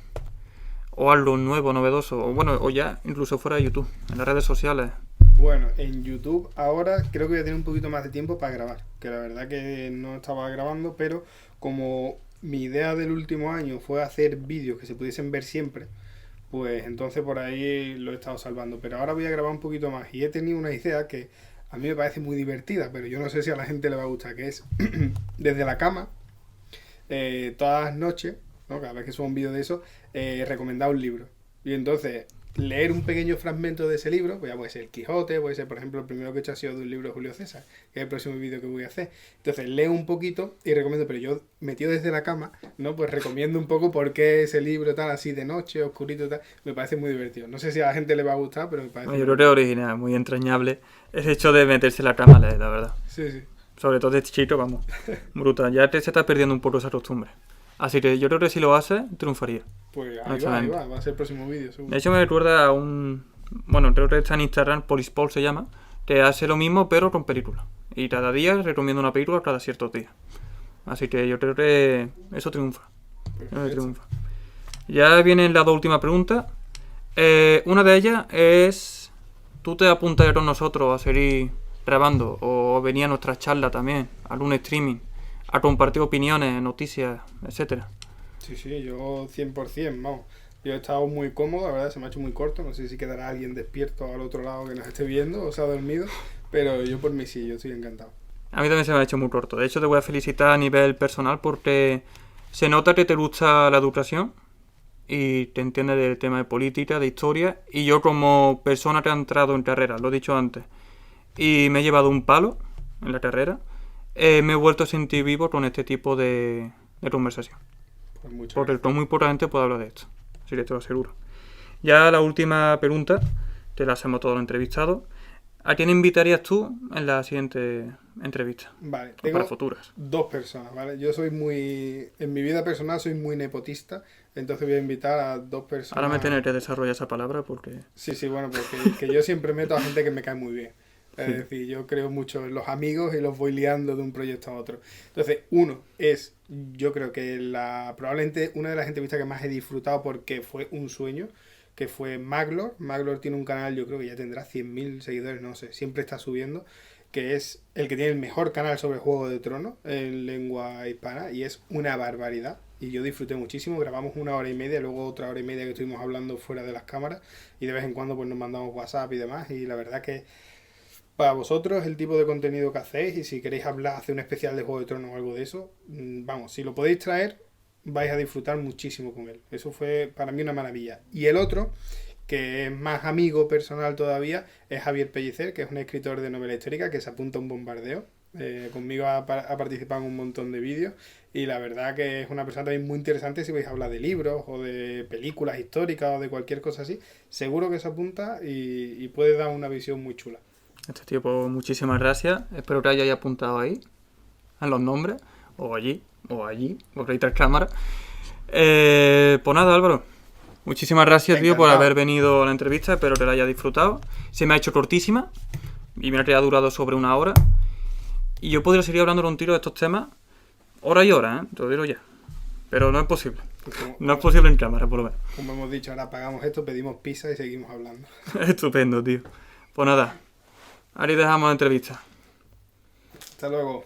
o algo nuevo, novedoso, o bueno, o ya incluso fuera de YouTube, en las redes sociales. Bueno, en YouTube ahora creo que voy a tener un poquito más de tiempo para grabar, que la verdad que no estaba grabando, pero como mi idea del último año fue hacer vídeos que se pudiesen ver siempre, pues entonces por ahí lo he estado salvando. Pero ahora voy a grabar un poquito más y he tenido una idea que a mí me parece muy divertida, pero yo no sé si a la gente le va a gustar, que es desde la cama, todas las noches, ¿no? Cada vez que subo un vídeo de eso, recomendar un libro. Y entonces leer un pequeño fragmento de ese libro, pues ya puede ser El Quijote, puede ser, por ejemplo, el primero que he hecho ha sido de un libro de Julio César, que es el próximo vídeo que voy a hacer. Entonces leo un poquito y recomiendo, pero yo metido desde la cama, ¿no? Pues recomiendo un poco por qué ese libro tal, así de noche, oscurito tal, me parece muy divertido. No sé si a la gente le va a gustar, pero me parece... Yo creo que es original, muy entrañable el hecho de meterse en la cama, la verdad. Sí, sí. Sobre todo de chiquito, vamos, brutal. Ya se está perdiendo un poco esa costumbre. Así que yo creo que si lo hace, triunfaría. Pues ahí va a ser el próximo vídeo, seguro. De hecho me recuerda a un... Bueno, creo que está en Instagram, Polispol se llama, que hace lo mismo pero con películas. Y cada día recomiendo una película cada ciertos días. Así que yo creo que eso triunfa. Ya vienen las dos últimas preguntas. Una de ellas es... ¿Tú te apuntarías con nosotros a seguir grabando? ¿O venía a nuestra charla también? ¿A algún streaming? ¿A compartir opiniones, noticias, etcétera? Sí, yo 100%, vamos. Yo he estado muy cómodo, la verdad, se me ha hecho muy corto. No sé si quedará alguien despierto al otro lado que nos esté viendo o se ha dormido, pero yo por mí sí, yo estoy encantado. A mí también se me ha hecho muy corto. De hecho, te voy a felicitar a nivel personal porque se nota que te gusta la educación y te entiendes del tema de política, de historia. Y yo como persona que ha entrado en carrera, lo he dicho antes, y me he llevado un palo en la carrera, me he vuelto a sentir vivo con este tipo de conversación. Pues porque con muy poca gente puedo hablar de esto. Así que te lo aseguro. Ya la última pregunta, te la hacemos todos los entrevistados. ¿A quién invitarías tú en la siguiente entrevista? Vale, o para futuras. Dos personas, ¿vale? Yo soy muy... En mi vida personal soy muy nepotista, entonces voy a invitar a dos personas... Ahora me tendré que desarrollar esa palabra porque... Sí, bueno, porque que yo siempre meto a gente que me cae muy bien. Es decir, yo creo mucho en los amigos y los voy liando de un proyecto a otro. Entonces, uno es, yo creo que probablemente una de las entrevistas que más he disfrutado porque fue un sueño, que fue Maglor. Maglor tiene un canal, yo creo que ya tendrá 100.000 seguidores, no sé, siempre está subiendo, que es el que tiene el mejor canal sobre Juego de Tronos en lengua hispana y es una barbaridad. Y yo disfruté muchísimo, grabamos 1 hora y media, luego otra hora y media que estuvimos hablando fuera de las cámaras y de vez en cuando pues nos mandamos WhatsApp y demás y la verdad que para vosotros el tipo de contenido que hacéis y si queréis hacer un especial de Juego de Tronos o algo de eso, vamos, si lo podéis traer vais a disfrutar muchísimo con él. Eso fue para mí una maravilla. Y el otro, que es más amigo personal todavía, es Javier Pellicer, que es un escritor de novela histórica que se apunta a un bombardeo. Conmigo ha participado en un montón de vídeos y la verdad que es una persona también muy interesante si vais a hablar de libros o de películas históricas o de cualquier cosa así. Seguro que se apunta y puede dar una visión muy chula. Este tío, pues muchísimas gracias. Espero que hayáis apuntado ahí, en los nombres, o allí, porque hay 3 cámaras. Pues nada, Álvaro. Muchísimas gracias, tío, por haber venido a la entrevista. Espero que la hayas disfrutado. Se me ha hecho cortísima y mira que ha durado sobre 1 hora. Y yo podría seguir hablando contigo de estos temas hora y hora, ¿eh? Te lo digo ya. Pero no es posible. No es posible en cámara, por lo menos. Como hemos dicho, ahora apagamos esto, pedimos pizza y seguimos hablando. Estupendo, tío. Pues nada. Ahí dejamos la entrevista. Hasta luego.